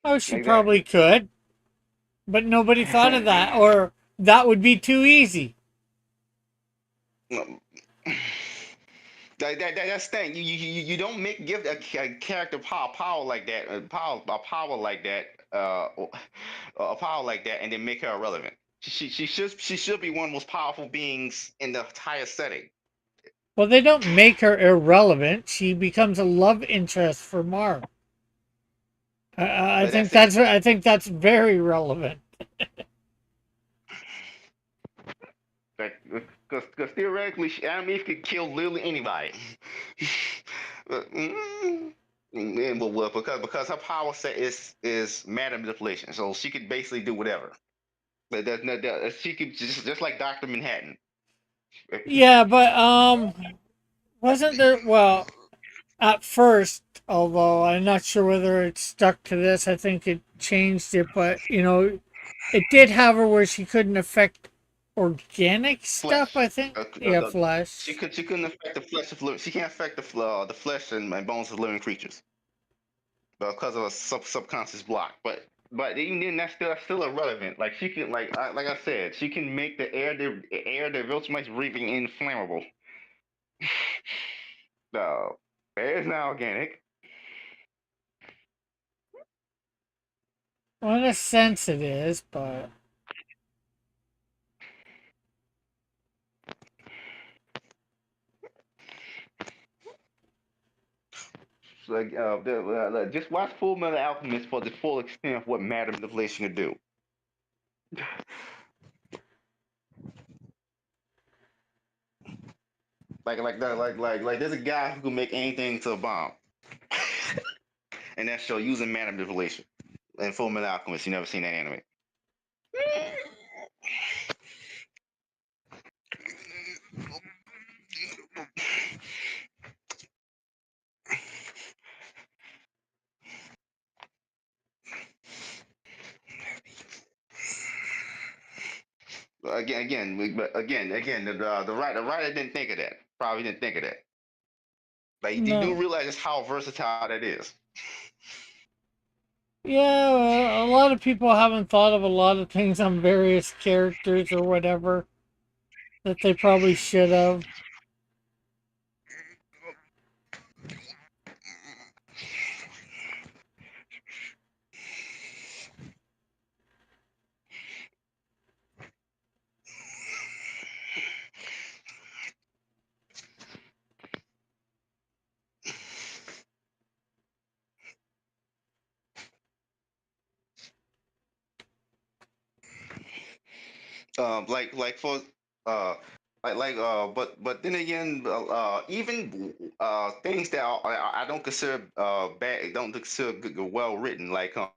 Oh, she probably Exactly. could, but nobody thought of that, or that would be too easy. That's the thing. You don't give a character power like that, a power like that, and then make her irrelevant. She should be one of the most powerful beings in the entire setting. Well, they don't make her irrelevant. She becomes a love interest for Marv. But that's the I think that's very relevant. because theoretically, Adam Eve could kill literally anybody. Well, because her power set is matter manipulation, so she could basically do whatever. But she could just like Doctor Manhattan. Yeah, but wasn't there? Well, at first, although I'm not sure whether it stuck to this, I think it changed it. But it did have her where she couldn't affect organic stuff. Flesh. I think, yeah, She flesh. couldn't affect the flesh of living. She can't affect the flesh and bones of living creatures because of a subconscious block. But even then, that's still irrelevant. Like she can like I said, she can make the air that Viltrumites breathing in flammable. The air is now organic. Well, in a sense, it is, but Just watch Full Metal Alchemist for the full extent of what matter manipulation can do. There's a guy who can make anything into a bomb, and that's show using matter manipulation. In Full Metal Alchemist, you never seen that anime. The writer didn't think of that. Probably didn't think of that. Like you do no. realize just how versatile that is. Yeah, well, a lot of people haven't thought of a lot of things on various characters or whatever that they probably should have. Like for uh but then again even things that I don't consider bad, don't consider well written, like a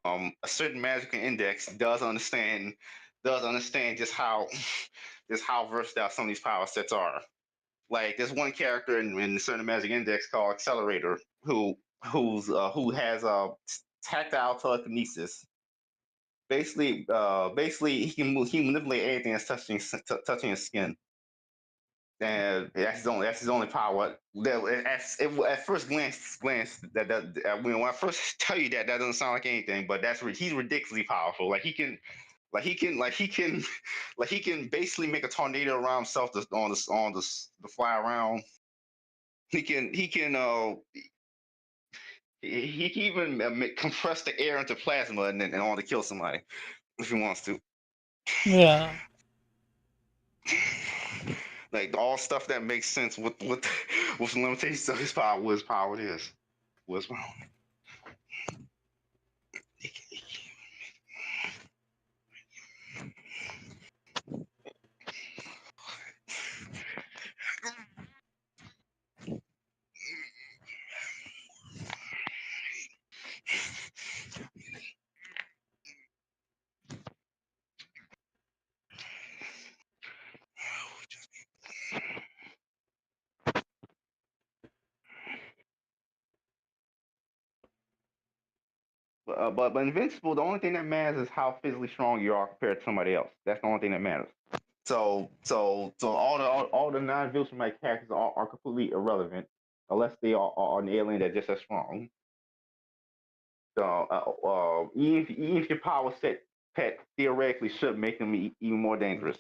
certain magical index does understand just how just how versatile some of these power sets are. Like there's one character in certain magic index called Accelerator who has tactile telekinesis. Basically, he can manipulate anything that's touching his skin, and that's his only power. At first glance when I first tell you that doesn't sound like anything, but he's ridiculously powerful. He can basically make a tornado around himself to fly around. He can he can even compress the air into plasma and want to kill somebody if he wants to. Yeah. Like all stuff that makes sense with the limitations of his power, what his power is. Was but invincible. The only thing that matters is how physically strong you are compared to somebody else. That's the only thing that matters. So all the non-Viltrumite characters are completely irrelevant unless they are an alien that's just as strong. So even if your power set pet theoretically should make them even more dangerous.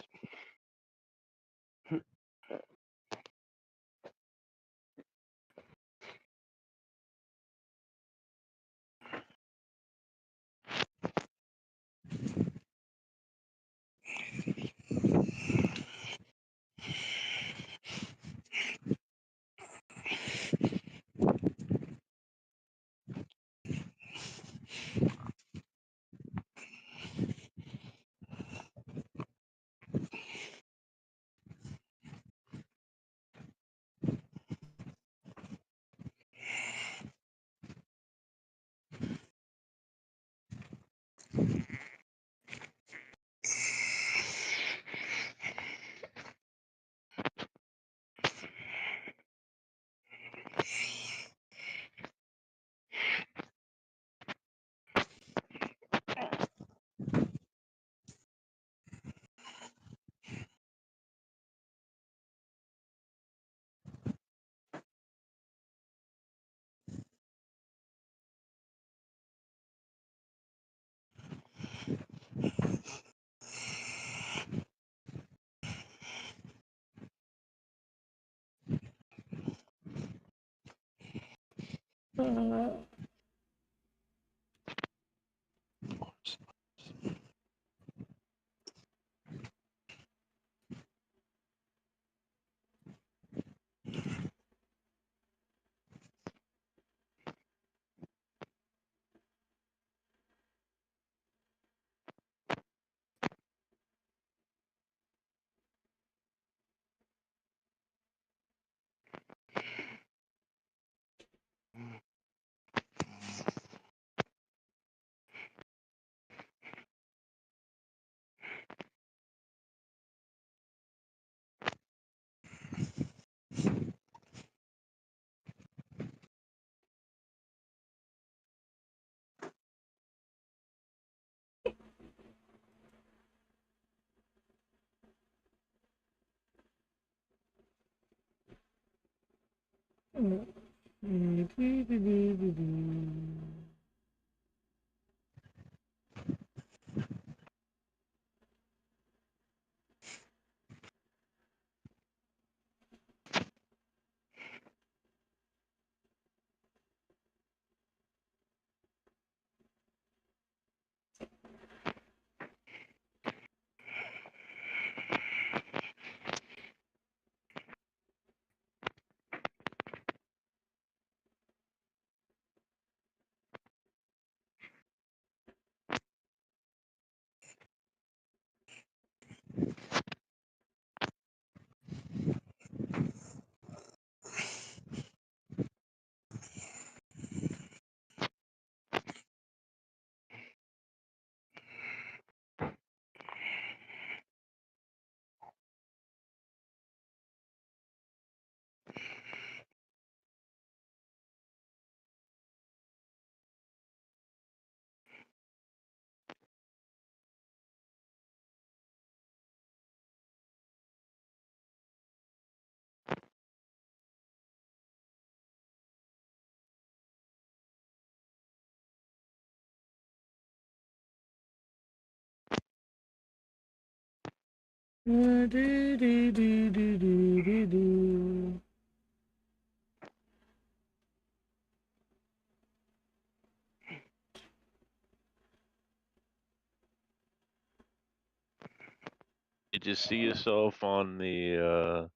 Did you see yourself on the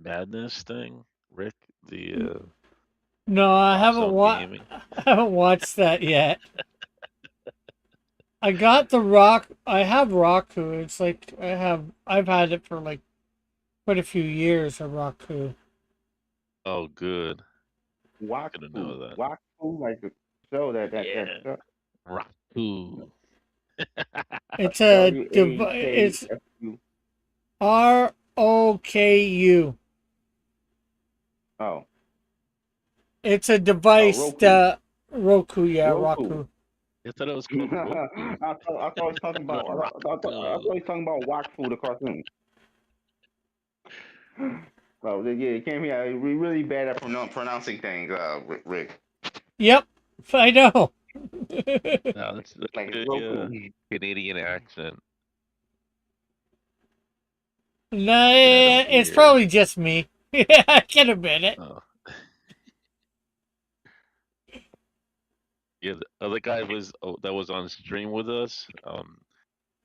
Madness thing, Rick? The No, I Box haven't Out Gaming. I haven't watched that yet. I got the Rock. I have Roku. It's like I've had it for like quite a few years. A Roku. Oh, good. Gonna Waku, know that. Waku, like the show that Yeah, show. Raku. It's it's WAKFU. ROKU. Oh, It's a oh, device Roku. that Roku. Yeah, Roku. Roku. I thought it was I called Roku. thought I was talking about. No, I thought he Roku. was talking about Wakfu, the cartoon. So yeah, it came here. We really bad at pronouncing things, Rick. Yep, I know. No, that's Like it's the Roku. Canadian accent. No, Looking at him it's weird. probably just me. Yeah, I can admit it. Oh. Yeah, the other guy was that was on stream with us,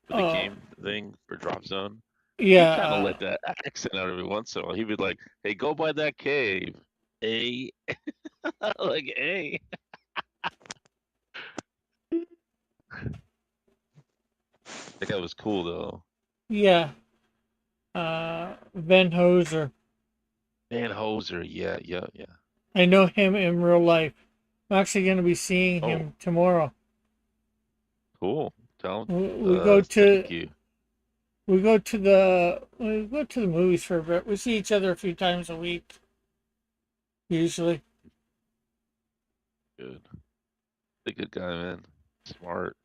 for the Oh, game thing for Drop Zone. He yeah. kind of let that accent out every once in a while. He'd be like, "Hey, go by that cave." Hey, like, hey. That guy was cool though. Yeah. Van Hoser. Van Hoser, yeah, yeah, yeah. I know him in real life. I'm actually going to be seeing Oh, him tomorrow. cool. Tell him, We go to thank you. we go to the movies for a bit. We see each other a few times a week, usually. Good. A good guy, man. Smart.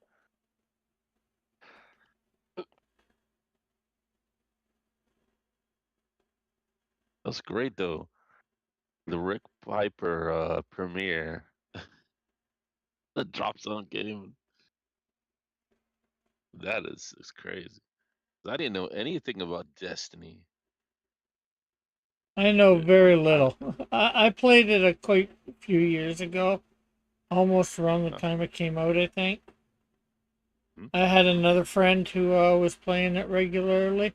That's great though. The Rick Piper premiere. The Drop Zone game. That is crazy. I didn't know anything about Destiny. I know Dude, very I little. I played it a quite few years ago, almost around the uh, time it came out, I think. hmm? I had another friend who was playing it regularly.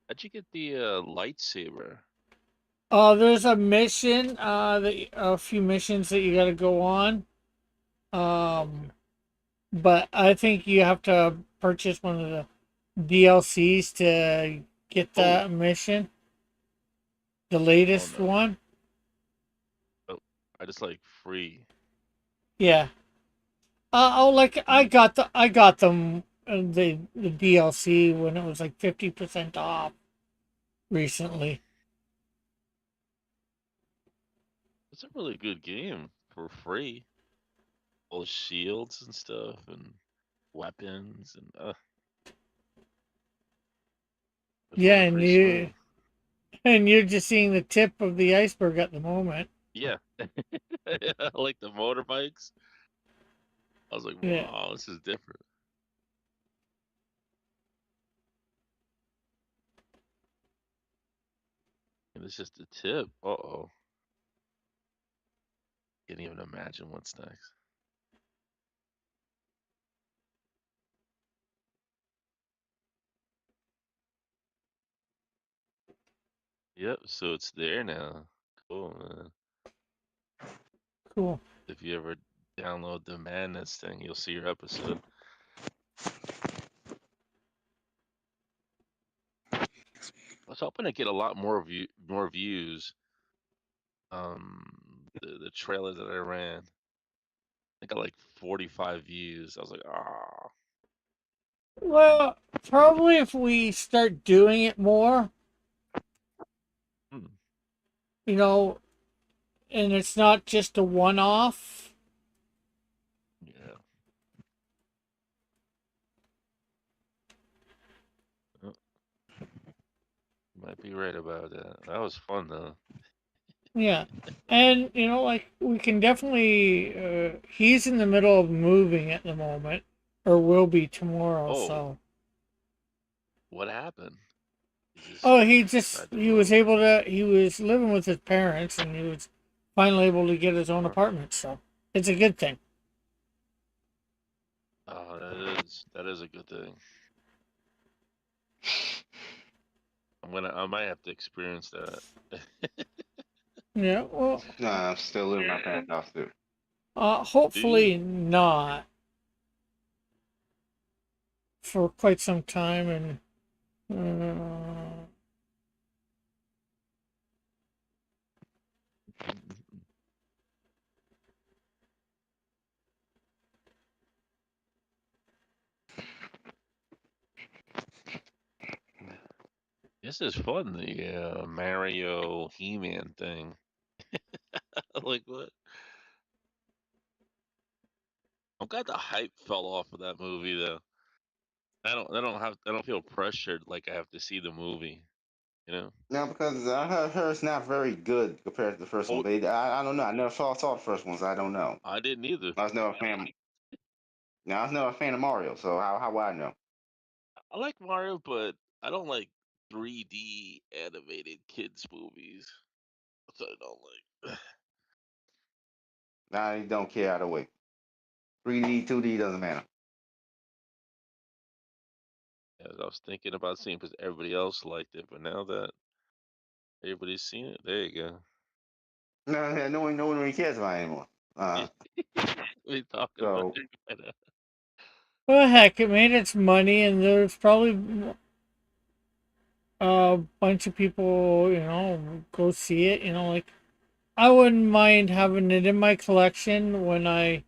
How'd you get the lightsaber? There's a mission, a few missions that you got to go on. Okay. But I think you have to purchase one of the DLCs to get Oh, that mission, the oh latest no. one. Oh, I just like free. Yeah. I got them the DLC when it was like 50% off Oh, recently. it's a really good game for free. All the shields and stuff and weapons and it's Yeah, running pretty smooth. and you're just seeing the tip of the iceberg at the moment. Yeah. I like the motorbikes. I was like, Yeah. wow, this is different. And it's just the tip. Uh-oh. Can't even imagine what's next. Yep, so it's there now. Cool, man. Cool. If you ever download the Madness thing, you'll see your episode. I was hoping to get a lot more views. The trailer that I ran, I got like 45 views. I was like, ah, Well, probably if we start doing it more, hmm, you know, and it's not just a one-off. yeah, oh, might be right about that. That was fun though. Yeah. And like we can definitely he's in the middle of moving at the moment or will be tomorrow, Oh, so what happened? He just oh, decided to he was move. able to he was living with his parents and he was finally able to get his own Huh. apartment, so it's a good thing. Oh, that is a good thing. I might have to experience that. Yeah, well, Nah, I'm still living my parents' house too. Do you? hopefully not for quite some time and uh, This is fun, the Mario He-Man thing. Like what? I'm glad the hype fell off of that movie though. I don't feel pressured like I have to see the movie. You know? Now, because I heard it's not very good compared to the first one. Oh, I don't know. I never saw the first ones. I don't know. I didn't either. I was never a fan. Now, I was never a fan of Mario, so how would I know? I like Mario, but I don't like 3D animated kids movies. That's what I don't like. I don't care either way. 3D, 2D doesn't matter. As I was thinking about seeing because everybody else liked it, but now that everybody's seen it, there you go. No one really cares about it anymore. We talking about So it right now. Well, heck, it made its money, and there's probably a bunch of people, go see it. Like I wouldn't mind having it in my collection when it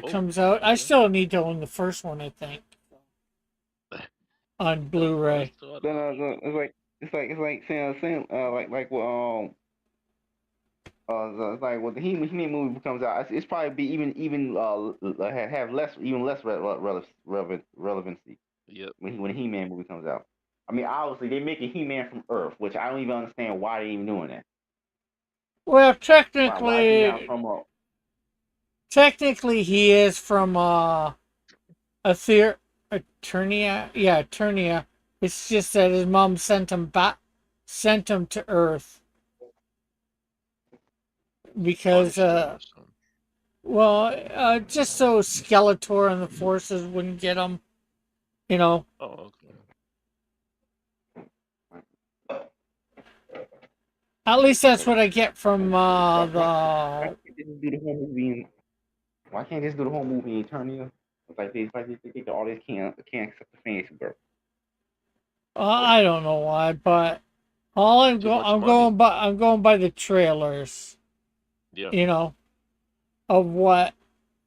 Oh, comes out. I okay. still need to own the first one, I think, on The Blu-ray. first one. then it's like saying like it's like when the He-Man movie comes out, it's probably be even have less relevancy Yep. when the He-Man movie comes out. I mean, obviously they're making He-Man from Earth, which I don't even understand why they're even doing that. Well, Why is he not from technically, he is from Eternia. Yeah, Eternia. It's just that his mom sent him to Earth because, Punished him or something. just so Skeletor and the forces wouldn't get him. You know, Oh, okay. at least that's what I get from why the. can't they just do the whole movie why can't they just do the whole movie in Eternia? It's like they think all this can't accept the fantasy work. I don't know why, but Too much money. I'm going by the trailers. Yeah. You know, of what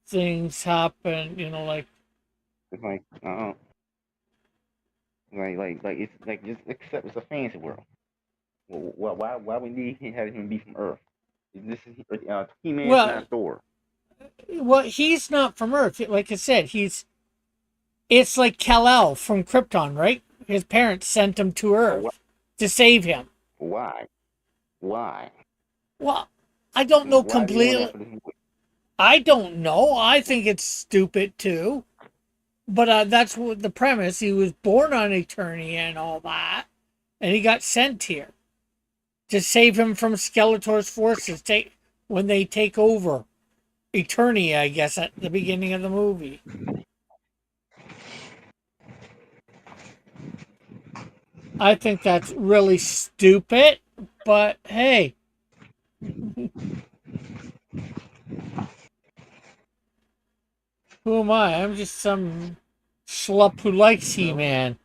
things happen. Like It's like it's like just accept it's a fantasy world. Why we need to have him be from Earth? This is He-Man's well, not Thor. he's not from Earth. Like I said, it's like Kal-El from Krypton, right? His parents sent him to But Earth to save him. why? Why? Well, I don't know Why are they doing that completely. for this movie? I don't know. I think it's stupid too. But that's what the premise. He was born on Eternia and all that, and he got sent here to save him from Skeletor's forces. When they take over Eternia, I guess at the beginning of the movie. I think that's really stupid. But hey, who am I? I'm just some schlup who likes No, He-Man.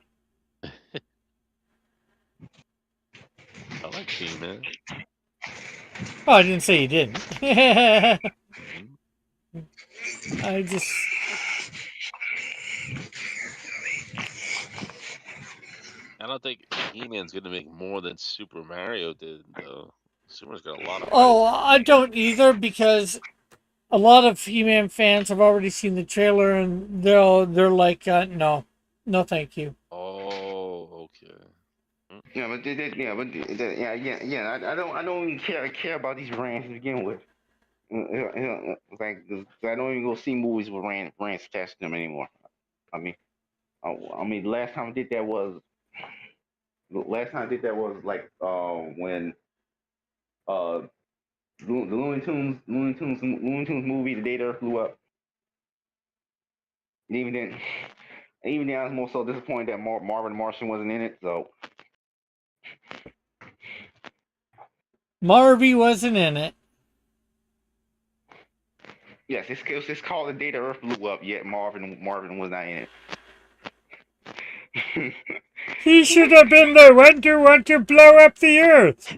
I like He-Man. Oh, I didn't say you didn't. I Mhm. just I don't think He-Man's gonna make more than Super Mario did, though. Super's got a lot of hype. oh, I don't either because a lot of He-Man fans have already seen the trailer and they're like, no, no, thank you. Oh, okay. Mm. Yeah, but I don't even care about these rants to begin with. It's like I don't even go see movies with rants attached to them anymore. I mean, the last time I did that was like when uh the Looney Tunes movie, The Day the Earth Blew Up. And even then, I was more so disappointed that Marvin Martian wasn't in it. So Marvy wasn't in it. yes, it's called The Day the Earth Blew Up. Yet Marvin was not in it. He should have been the one to blow up the earth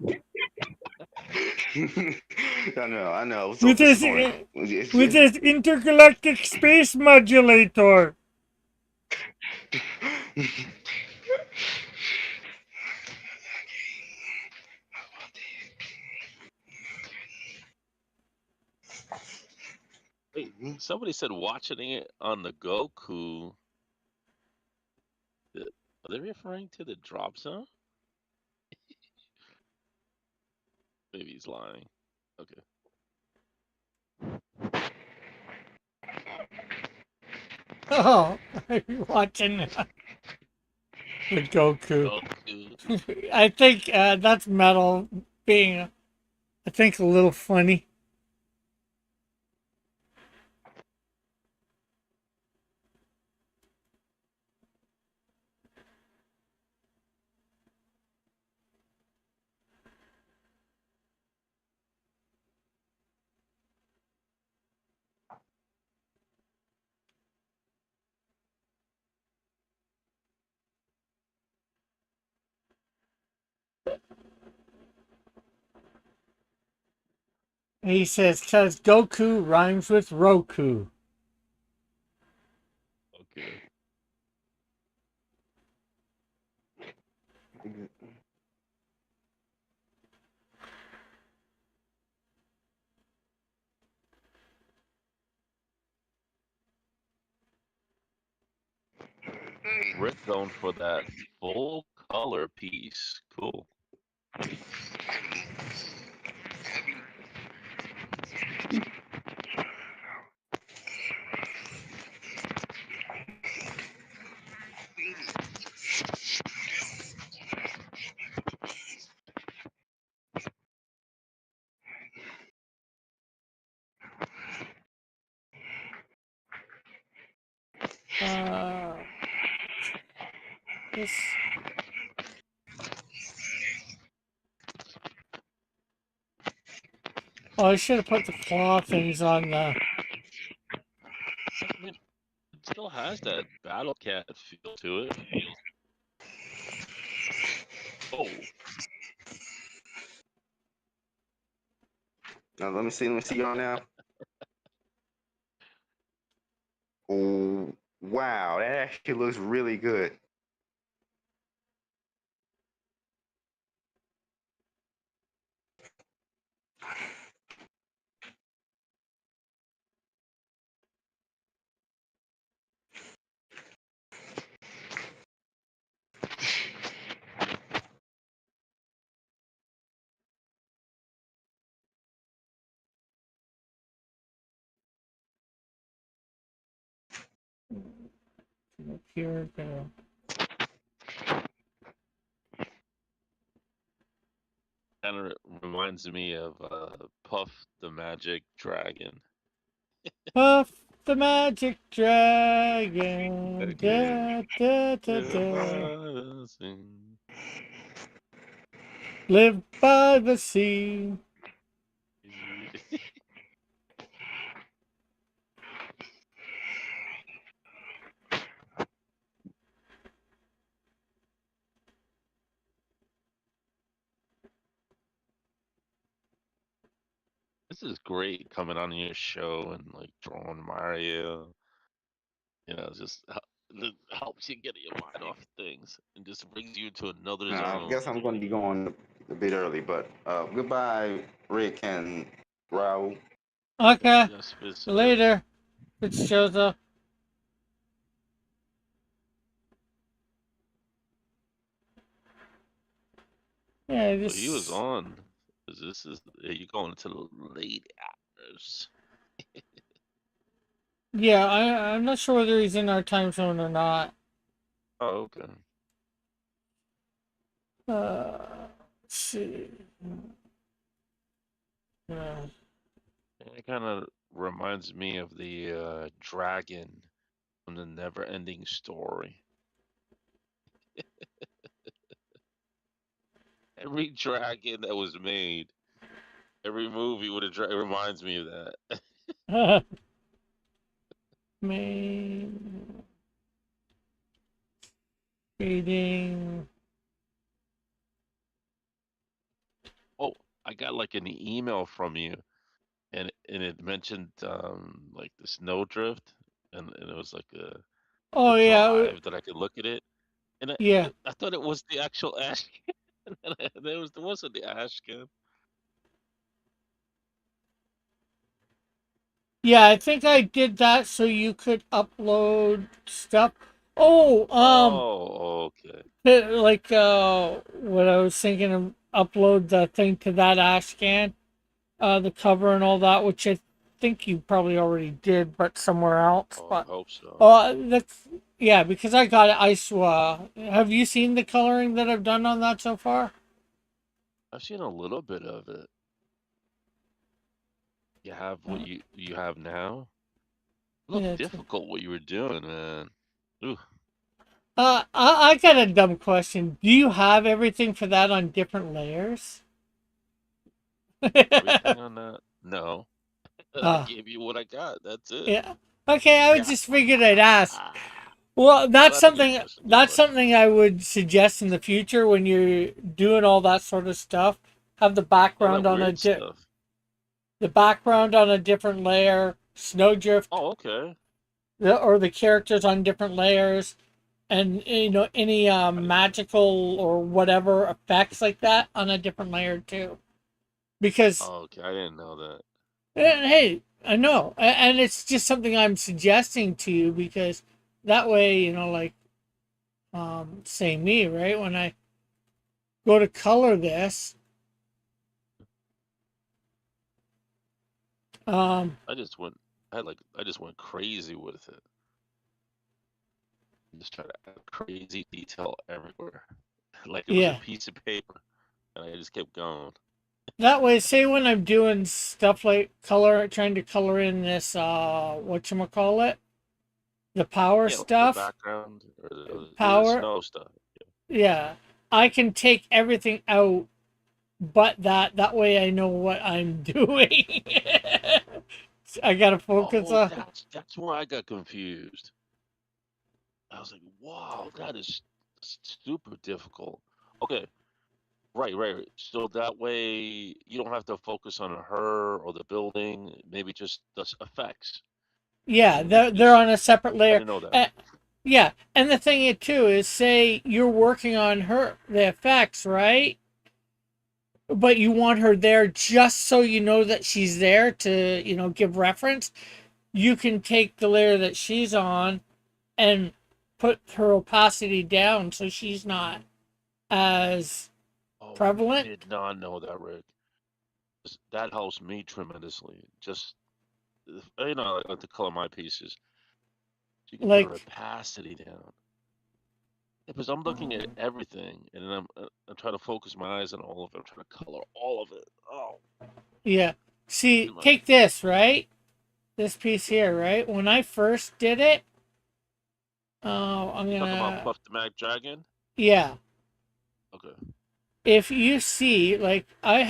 I know. So with his disappointed. with his intergalactic space modulator. Wait, somebody said watching it on the Goku. Are they referring to the drop zone? Maybe he's lying. Okay. Oh, are you watching the Goku? Goku. I think that's Metal being, I think, a little funny. He says, because Goku rhymes with Roku. Okay. Red Zone for that full color piece. Cool. This. Oh, I should have put the claw things on the. I mean, it still has that Battle Cat feel to it. Oh, Now let me see y'all now. Oh wow, that actually looks really good. Here we go. kind of reminds me of Puff the Magic Dragon. Puff the magic dragon. Da, Okay. da, da, da. Rising. Live by the sea. This is great coming on your show and like drawing Mario. You know, just it helps you get your mind off things and just brings you to another I zone. guess I'm going to be going a bit early, but goodbye, Rick and Raul. Okay. Yes, visitor. Later. It's Joseph. Yeah, Well, he was this. on. 'Cause this is you going into the late hours. Yeah, I'm not sure whether he's in our time zone or not. Oh, okay. Let's see. It kind of reminds me of the dragon from the Never-Ending Story. Every dragon that was made, every movie with a dragon reminds me of that. Main reading. Oh, I got like an email from you, and it mentioned like the snowdrift, and it was like a Oh yeah, drive that I could look at it, and yeah. I thought it was the actual ash can, and there wasn't the ash can. Yeah, I think I did that so you could upload stuff. Oh, Oh, okay. like what I was thinking of, upload the thing to that Ashcan, the cover and all that, which I think you probably already did, but somewhere else. Oh, But I hope so. that's yeah, because I got it. Have you seen the coloring that I've done on that so far? I've seen a little bit of it. You have what Uh, you have now? yeah. Looked difficult what you were doing, man. Ooh, I got a dumb question. Do you have everything for that on different layers? everything on that? No. I uh, gave you what I got. That's it. yeah. Okay, I would Yeah. just figured I'd ask. Well, that's Well, that's a good something. question. Good That's question. something I would suggest in the future when you're doing all that sort of stuff. Have All that weird stuff. the background on a different layer, Snowdrift, Oh, okay. or the characters on different layers, and any magical or whatever effects like that on a different layer too. Because Oh, okay. I didn't know that. hey, I know, and it's just something I'm suggesting to you because that way, like say me, right, when I go to color this, um I just went. I just went crazy with it. Just try to add crazy detail everywhere, like it was a yeah, piece of paper, and I just kept going. that way, say when I'm doing stuff like trying to color in this whatchamacallit, the power Yeah, like the stuff, background or the power, snow stuff. yeah, I can take everything out but that way I know what I'm doing. I gotta focus Oh, on. that's where I got confused. I was like, wow, that is super difficult. Okay, right. So that way you don't have to focus on her or the building, maybe just the effects. Yeah, And you can they're just, on a separate I layer. didn't know that. Yeah, and the thing too is, say you're working on the effects, right? But you want her there just so you know that she's there to give reference. You can take the layer that she's on and put her opacity down so she's not as Oh, I prevalent. did not know that, Rick. That helps me tremendously. Just, I like to color my pieces. So you can put her Like, opacity down. Yeah, because I'm looking at everything, and then I'm trying to focus my eyes on all of it. I'm trying to color all of it. Oh, yeah. See, too much. take this, right? This piece here, right? When I first did it, I'm Talk about gonna, Puff the Mag Dragon. yeah. Okay. If you see, like, I'm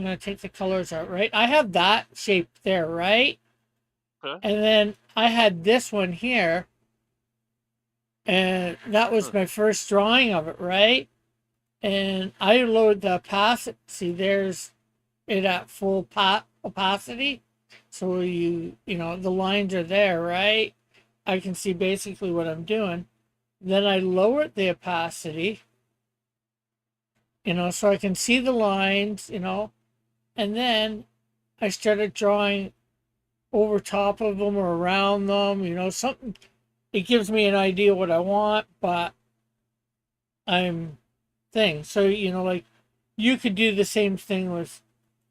gonna take the colors out, right? I have that shape there, right? Okay. And then I had this one here, and that was Huh. my first drawing of it, right? And I load the opacity. See, there's it at full opacity. So the lines are there, right? I can see basically what I'm doing. Then I lowered the opacity, so I can see the lines, and then I started drawing over top of them or around them, something. It gives me an idea what I want, but I'm thing. So, like you could do the same thing with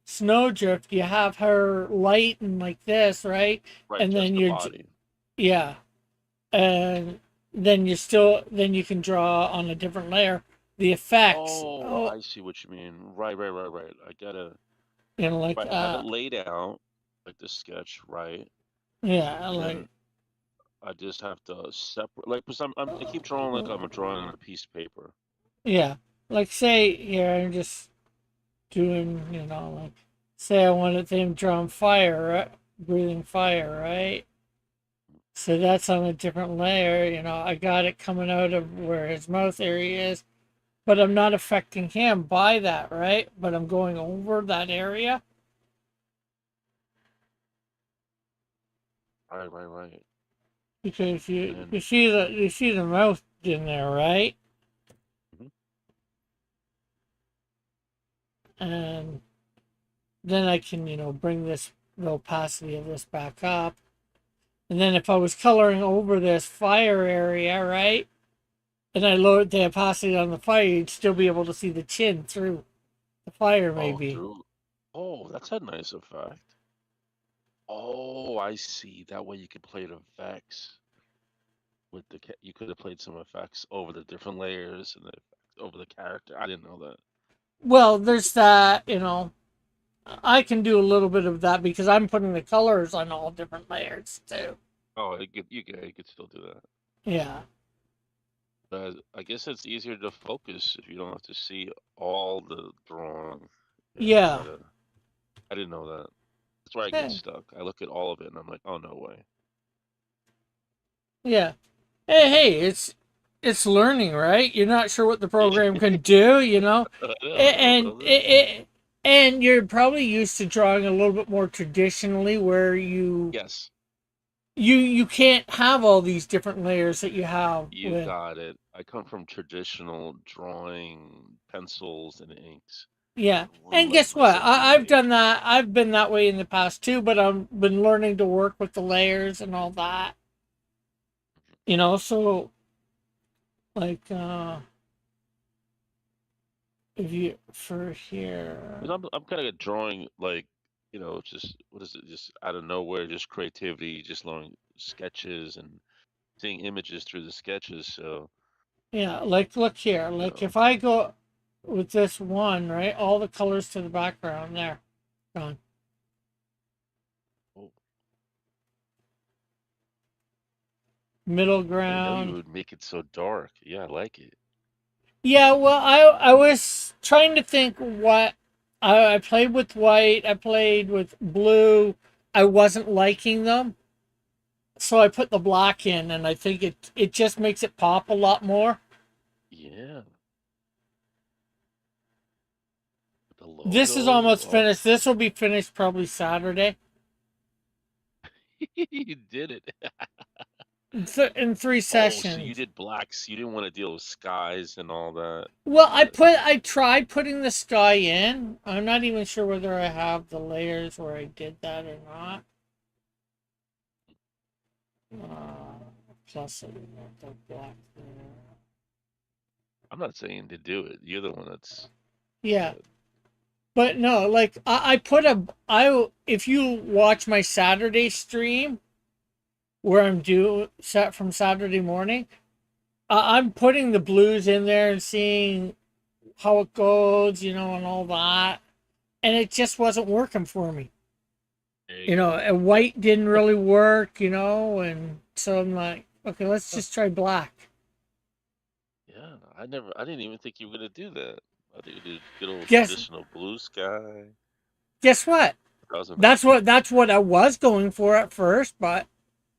Snowdrift. You have her light and like this, right? Right, And just then the body. yeah, and then you can draw on a different layer the effects. Oh, Oh, I see what you mean. Right. I gotta. like Right, I have it laid out like this sketch, right? yeah, And then like I just have to separate, like, because I keep drawing like I'm drawing on a piece of paper. yeah, like say here I'm just doing, like say I wanted them drawing fire, right? Breathing fire, right? So that's on a different layer, I got it coming out of where his mouth area is, but I'm not affecting him by that, right? But I'm going over that area Right. because you And see the mouth in there, right? mhm. And then I can, bring this the opacity of this back up. And then if I was coloring over this fire area, right, and I lowered the opacity on the fire, you'd still be able to see the chin through the fire, Oh, maybe. through. Oh, that's a nice effect. Oh, I see. That way you could play the effects with the. You could have played some effects over the different layers and the effects over the character. I didn't know that. Well, there's that, I can do a little bit of that because I'm putting the colors on all different layers too. Oh, you could still do that. Yeah. But I guess it's easier to focus if you don't have to see all the drawing. Yeah. I didn't know that. That's where I get Hey. stuck. I look at all of it and I'm like, oh no way. Yeah. Hey, it's learning, right? You're not sure what the program can do, and you're probably used to drawing a little bit more traditionally, where Yes, you can't have all these different layers that you have you with. got it. I come from traditional drawing, pencils and inks. Yeah. And guess what? Relentless every I've page. done that. I've been that way in the past too, but I've been learning to work with the layers and all that. So like if you for here. 'Cause I'm kind of drawing like, just what is it? Just out of nowhere, just creativity, just learning sketches and seeing images through the sketches. So, Yeah, like look here. you Like know, if I go with this one, right? All the colors to the background there. Gone. oh, Middle I didn't know you ground. would make it so dark. Yeah, I like it. Yeah, well I was trying to think what I played with white, I played with blue. I wasn't liking them. So I put the black in and I think it just makes it pop a lot more. Yeah, the This is logo. almost Oh, finished. This will be finished probably Saturday you did it. in three Oh, so you sessions. did blacks. You didn't want to deal with skies and all that. Well, Got it. I tried putting the sky in. I'm not even sure whether I have the layers where I did that or not. Plus, I want the black there. I'm not saying to do it. You're the one that's. Yeah, but no, like I put if you watch my Saturday stream where I'm due set from Saturday morning, I'm putting the blues in there and seeing how it goes, and all that, and it just wasn't working for me. There you go. And white didn't really work, and so I'm like, okay, let's just try black. Yeah, I didn't even think you were gonna do that. I think you did good old Guess traditional blue sky. guess what? That was That's amazing. what I was going for at first, but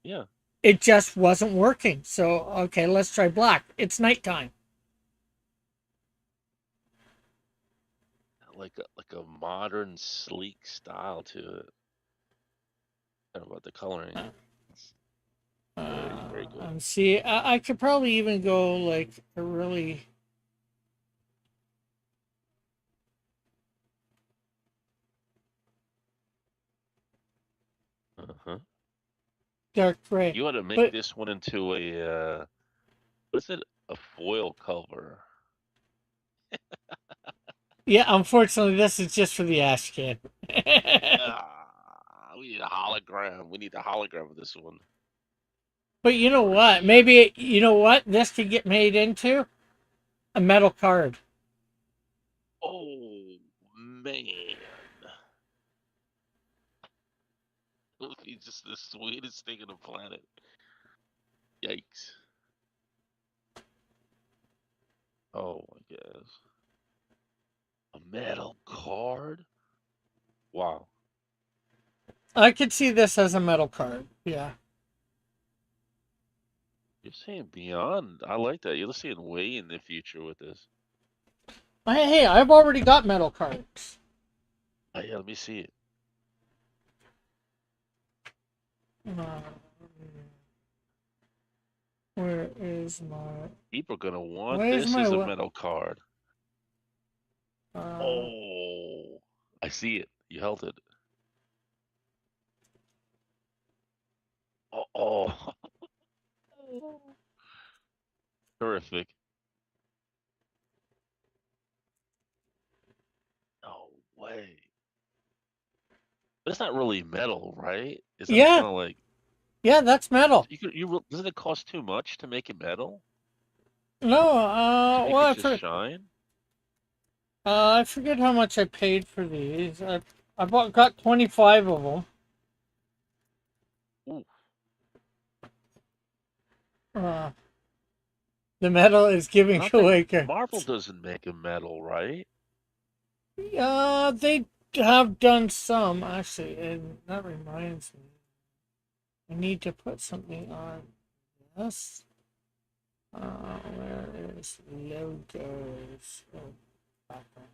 Yeah, it just wasn't working. So okay, let's try black. It's nighttime. like a modern, sleek style to it. Kind of about the coloring. Very good. See, I could probably even go like a really Uh-huh. dark gray. You ought to make But this one into a what is it? A foil cover. yeah, unfortunately, this is just for the ash can. We need a hologram. We need a hologram of this one. But you know For what? sure. Maybe you know what this could get made into a metal card. Oh man. He's just the sweetest thing on the planet. Yikes. Oh my gosh. A metal card? Wow. I could see this as a metal card. Yeah. You're saying beyond. I like that. You're saying way in the future with this. Hey, I've already got metal cards. Yeah, let me see it. Where is my? People are gonna want Where's this my? as a metal card. Uh, Oh, I see it. You held it. Oh, terrific. No way. But it's not really metal, right? Isn't it Yeah, kind of like yeah, that's metal. doesn't it cost too much to make it metal? No, To make well, it just shine? I forget how much I paid for these. Got 25 of them. Ooh, Uh, the metal is I giving don't think away. Marvel doesn't make a metal, right? They have done some actually, and that reminds me. I need to put something on this. Where is logos? Oh, background.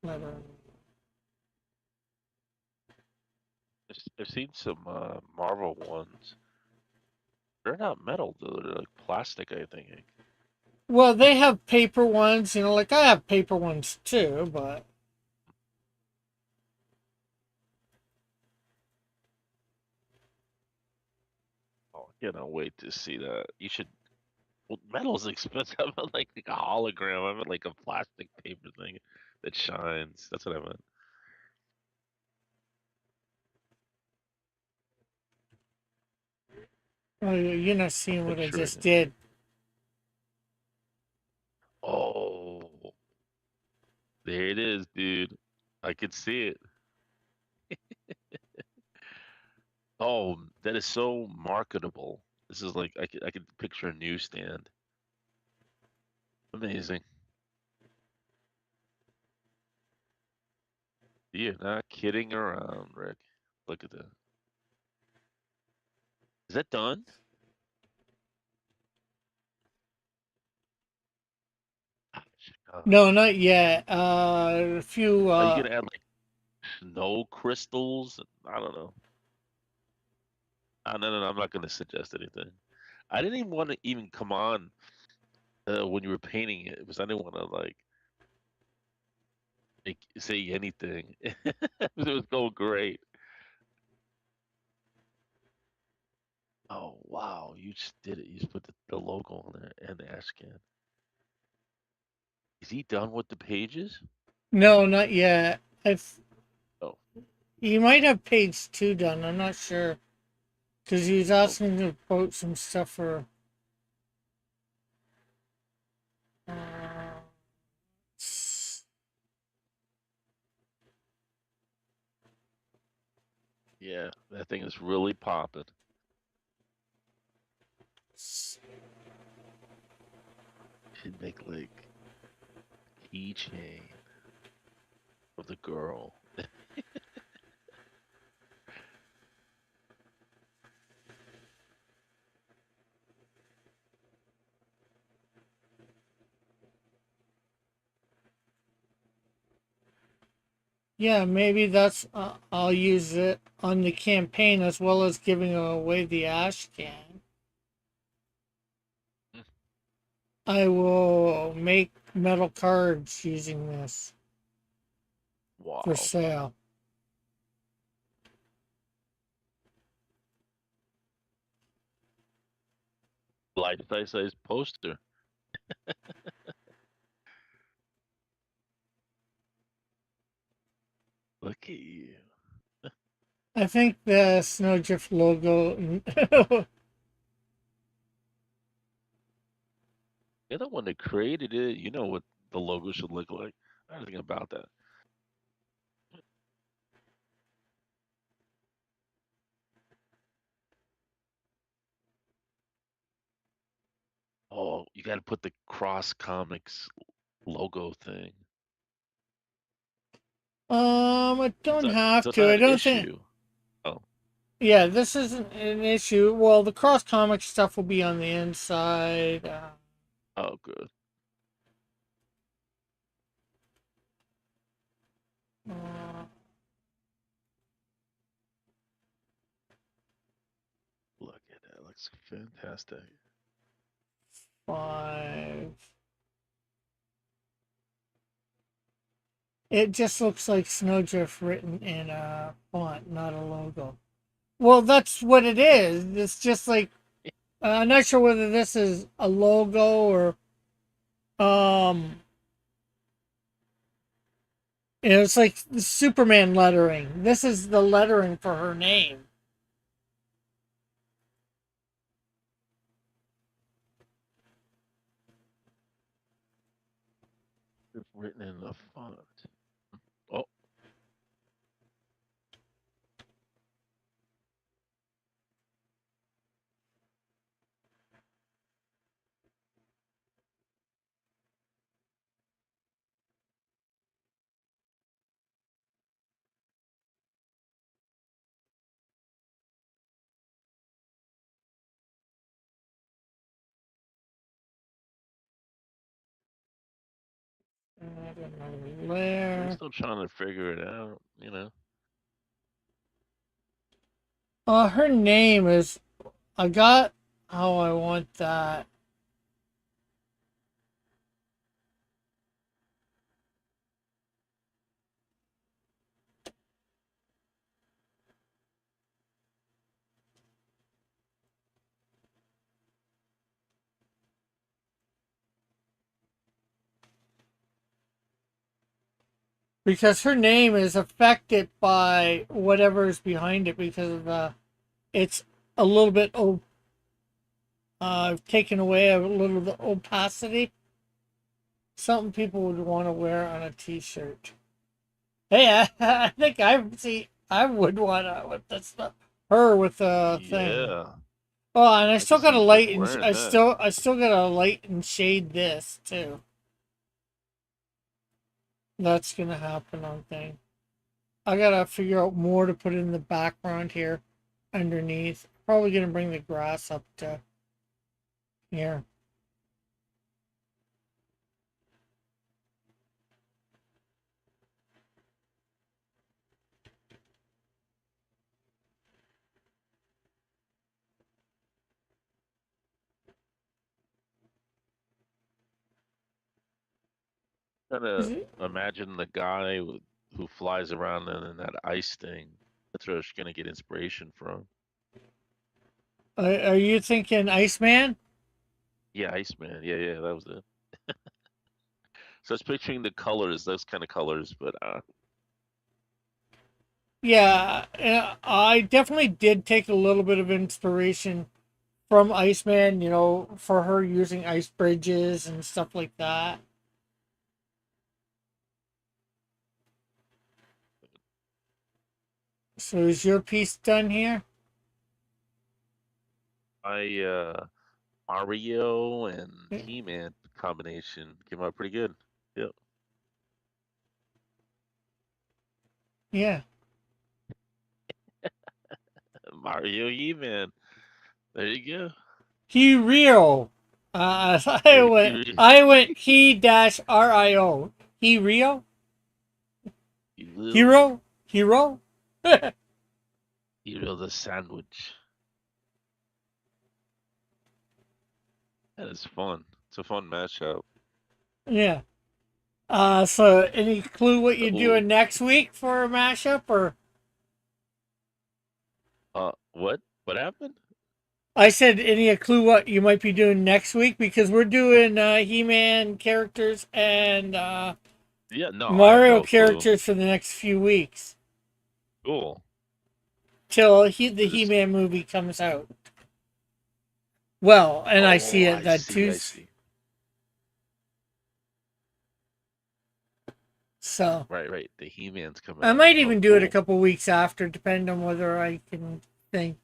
Letter. I've seen some Marvel ones. They're not metal though. They're like plastic, I think. Well, they have paper ones, like I have paper ones too, but Oh, I cannot wait to see that. You should. Well, metal's expensive. I meant like a hologram. I meant like a plastic paper thing that shines. That's what I meant. you're not seeing what I Picturing just it. did. Oh, there it is, dude. I could see it. Oh, that is so marketable. This is like I could picture a newsstand. Amazing. You're not kidding around, Rick. Look at that. Is that done? God. No, not yet. A few. Are you gonna add like snow crystals? I don't know. No. I'm not gonna suggest anything. I didn't even want to even come on when you were painting it because I didn't want to like say anything. It was going great. Oh wow, you just did it. You just put the logo on there and the ash can. Is he done with the pages? No, not yet. If Oh, you might have page 2 done, I'm not sure, because he was oh, asking about some stuff for. Uh, yeah, that thing is really popping. Should make like keychain of the girl. Yeah, maybe that's. I'll use it on the campaign as well as giving away the ash can. Mm, I will make metal cards using this for wow, sale. life size poster. Look at you. I think the Snowdrift logo. You're the one that created it. You know what the logo should look like. Everything about that. Oh, you got to put the Cross Comics logo thing. I don't have So it's to. not I an don't think. issue. Oh, Yeah, this isn't an issue. Well, the cross comic stuff will be on the inside. oh, good. Uh, Look at that. Looks fantastic. 5. It just looks like Snowdrift written in a font, not a logo. Well, that's what it is. It's just like I'm not sure whether this is a logo or um. It's like the Superman lettering. This is the lettering for her name. It's written in the font. Oh, I don't know I'm where. still trying to figure it out. You know. Her name is. I got how I want that. Because her name is affected by whatever is behind it because of it's a little bit taken away a little of the opacity. Something people would want to wear on a t-shirt. Hey, I think I would want to with this stuff. Her with the thing. Yeah, Oh, and I I can still got see to you light and wearing that. I still got to light and shade this too. That's gonna happen on thing. I gotta figure out more to put in the background here, underneath. Probably gonna bring the grass up to here. Kind Is of it- imagine the guy who flies around in that ice thing. That's where she's gonna get inspiration from. Are you thinking Iceman? Yeah, Iceman. Yeah, yeah, that was it. So I was picturing the colors, those kind of colors, but Yeah, I definitely did take a little bit of inspiration from Iceman, for her using ice bridges and stuff like that. So is your piece done here? Mario and He-Man combination came out pretty good. Yep, Yeah. Mario He-Man. There you go. He Rio. I There went you, I went he dash Rio. He Rio? you little Hero? Hero? hero, the sandwich. That is fun. It's a fun mashup. Yeah. So any clue what you're Oh, doing next week for a mashup or what? What happened? I said any clue what you might be doing next week because we're doing He-Man characters and Yeah, no, I have Mario no clue. characters for the next few weeks Cool. till the This, He-Man movie comes out. Well, and I see oh, it I that see, too. I see. So Right, right. The He-Man's coming I out. might Oh, even do it a cool. couple weeks after, depending on whether I can think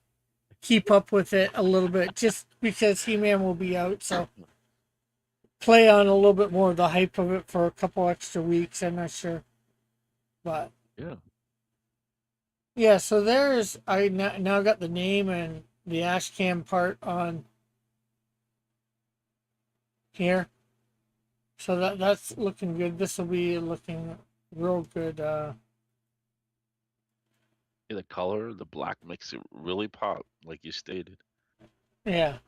keep up with it a little bit, just because He-Man will be out. So play on a little bit more of the hype of it for a couple extra weeks. I'm not sure, but Yeah. yeah. So there's I now got the name and the Ashcam part on here. So that's looking good. This will be looking real good. Yeah, the color, the black makes it really pop, like you stated. Yeah.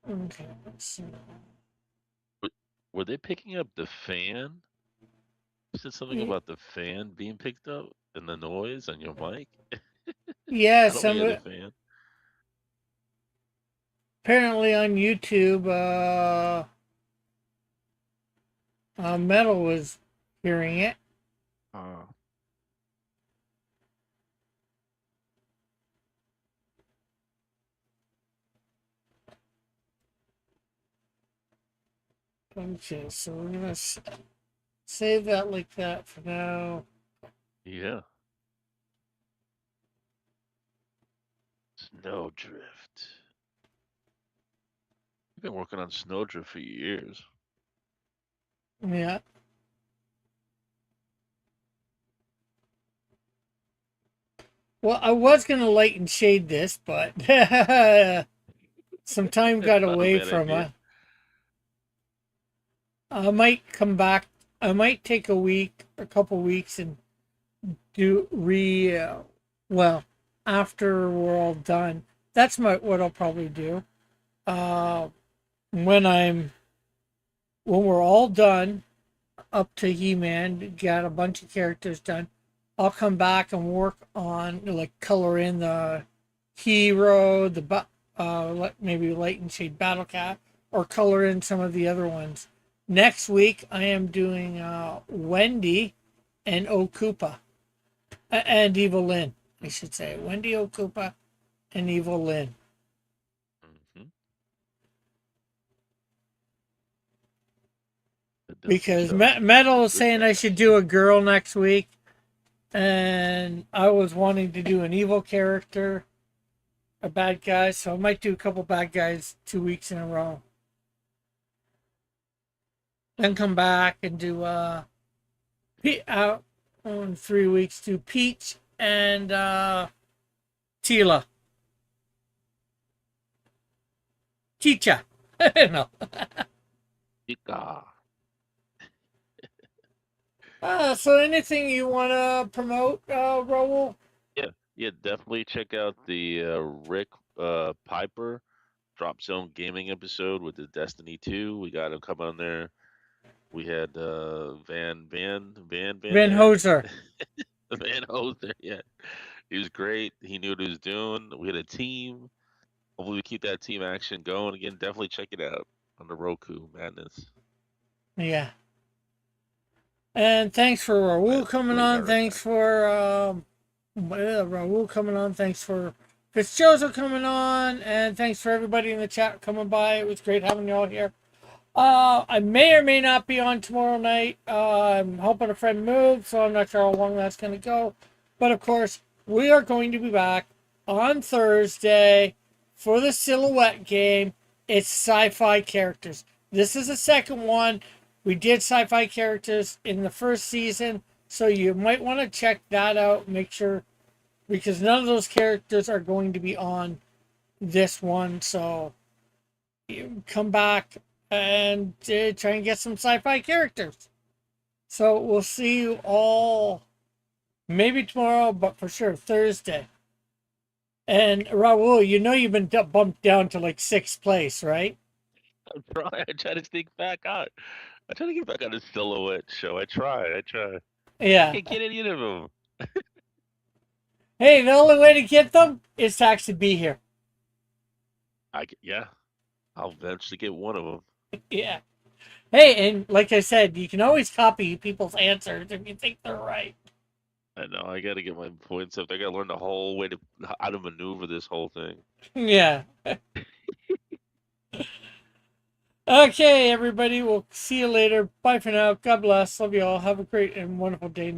Okay, let's see. Were they picking up the fan? You said something Y- about the fan being picked up and the noise on your mic. Yeah, I don't some hear of the it fan. apparently on YouTube. Metal was hearing it. Uh, Okay, so we're gonna save that like that for now. yeah. Snowdrift. You've been working on Snowdrift for years. Yeah. Well, I was gonna light and shade this, but some time got Not a away bad from idea. it. I might come back. I might take a week, a couple weeks, and do well, after we're all done. That's what I'll probably do. Uh, when we're all done, up to He-Man, got a bunch of characters done. I'll come back and work on like color in the hero, maybe Light and Shade Battle Cat, or color in some of the other ones. Next week I am doing Wendy and Okupa and Evil Lynn. I should say Wendy, Okupa, and Evil Lynn. Mm-hmm. Because Metal is saying I should do a girl next week, and I was wanting to do an evil character, a bad guy, so I might do a couple bad guys 2 weeks in a row. Then come back and do out on 3 weeks do Peach and Tila. Chicha. No. Chica. So anything you want to promote, Raul? Yeah, definitely check out the Rick Piper Drop Zone Gaming episode with the Destiny 2. We got him coming on there. We had Van Van there. Hoser. Van Hoser, yeah. He was great. He knew what he was doing. We had a team. Hopefully we keep that team action going. Again, definitely check it out on the Roku Madness. Yeah. And thanks for Raul coming Great on. nerd. Thanks for Raul coming on. Thanks for Fitzjoseph coming on. And thanks for everybody in the chat coming by. It was great having you all here. I may or may not be on tomorrow night. I'm helping a friend move, so I'm not sure how long that's going to go. But of course, we are going to be back on Thursday for the Silhouette game. It's sci-fi characters. This is the second one. We did sci-fi characters in the first season, so you might want to check that out. Make sure, because none of those characters are going to be on this one. So you come back and try and get some sci-fi characters. So we'll see you all maybe tomorrow, but for sure Thursday. And Raul, you know you've been bumped down to like 6th place, right? I'm trying. I try to sneak back out. I try to get back on the Silhouette show. I try. I Yeah. can't get any of them. Hey, the only way to get them is to actually be here. Yeah. I'll eventually get one of them. Yeah. Hey, and like I said, you can always copy people's answers if you think they're right. I know. I got to get my points up. I got to learn the whole way to how to maneuver this whole thing. Yeah. Okay, everybody. We'll see you later. Bye for now. God bless. Love you all. Have a great and wonderful day.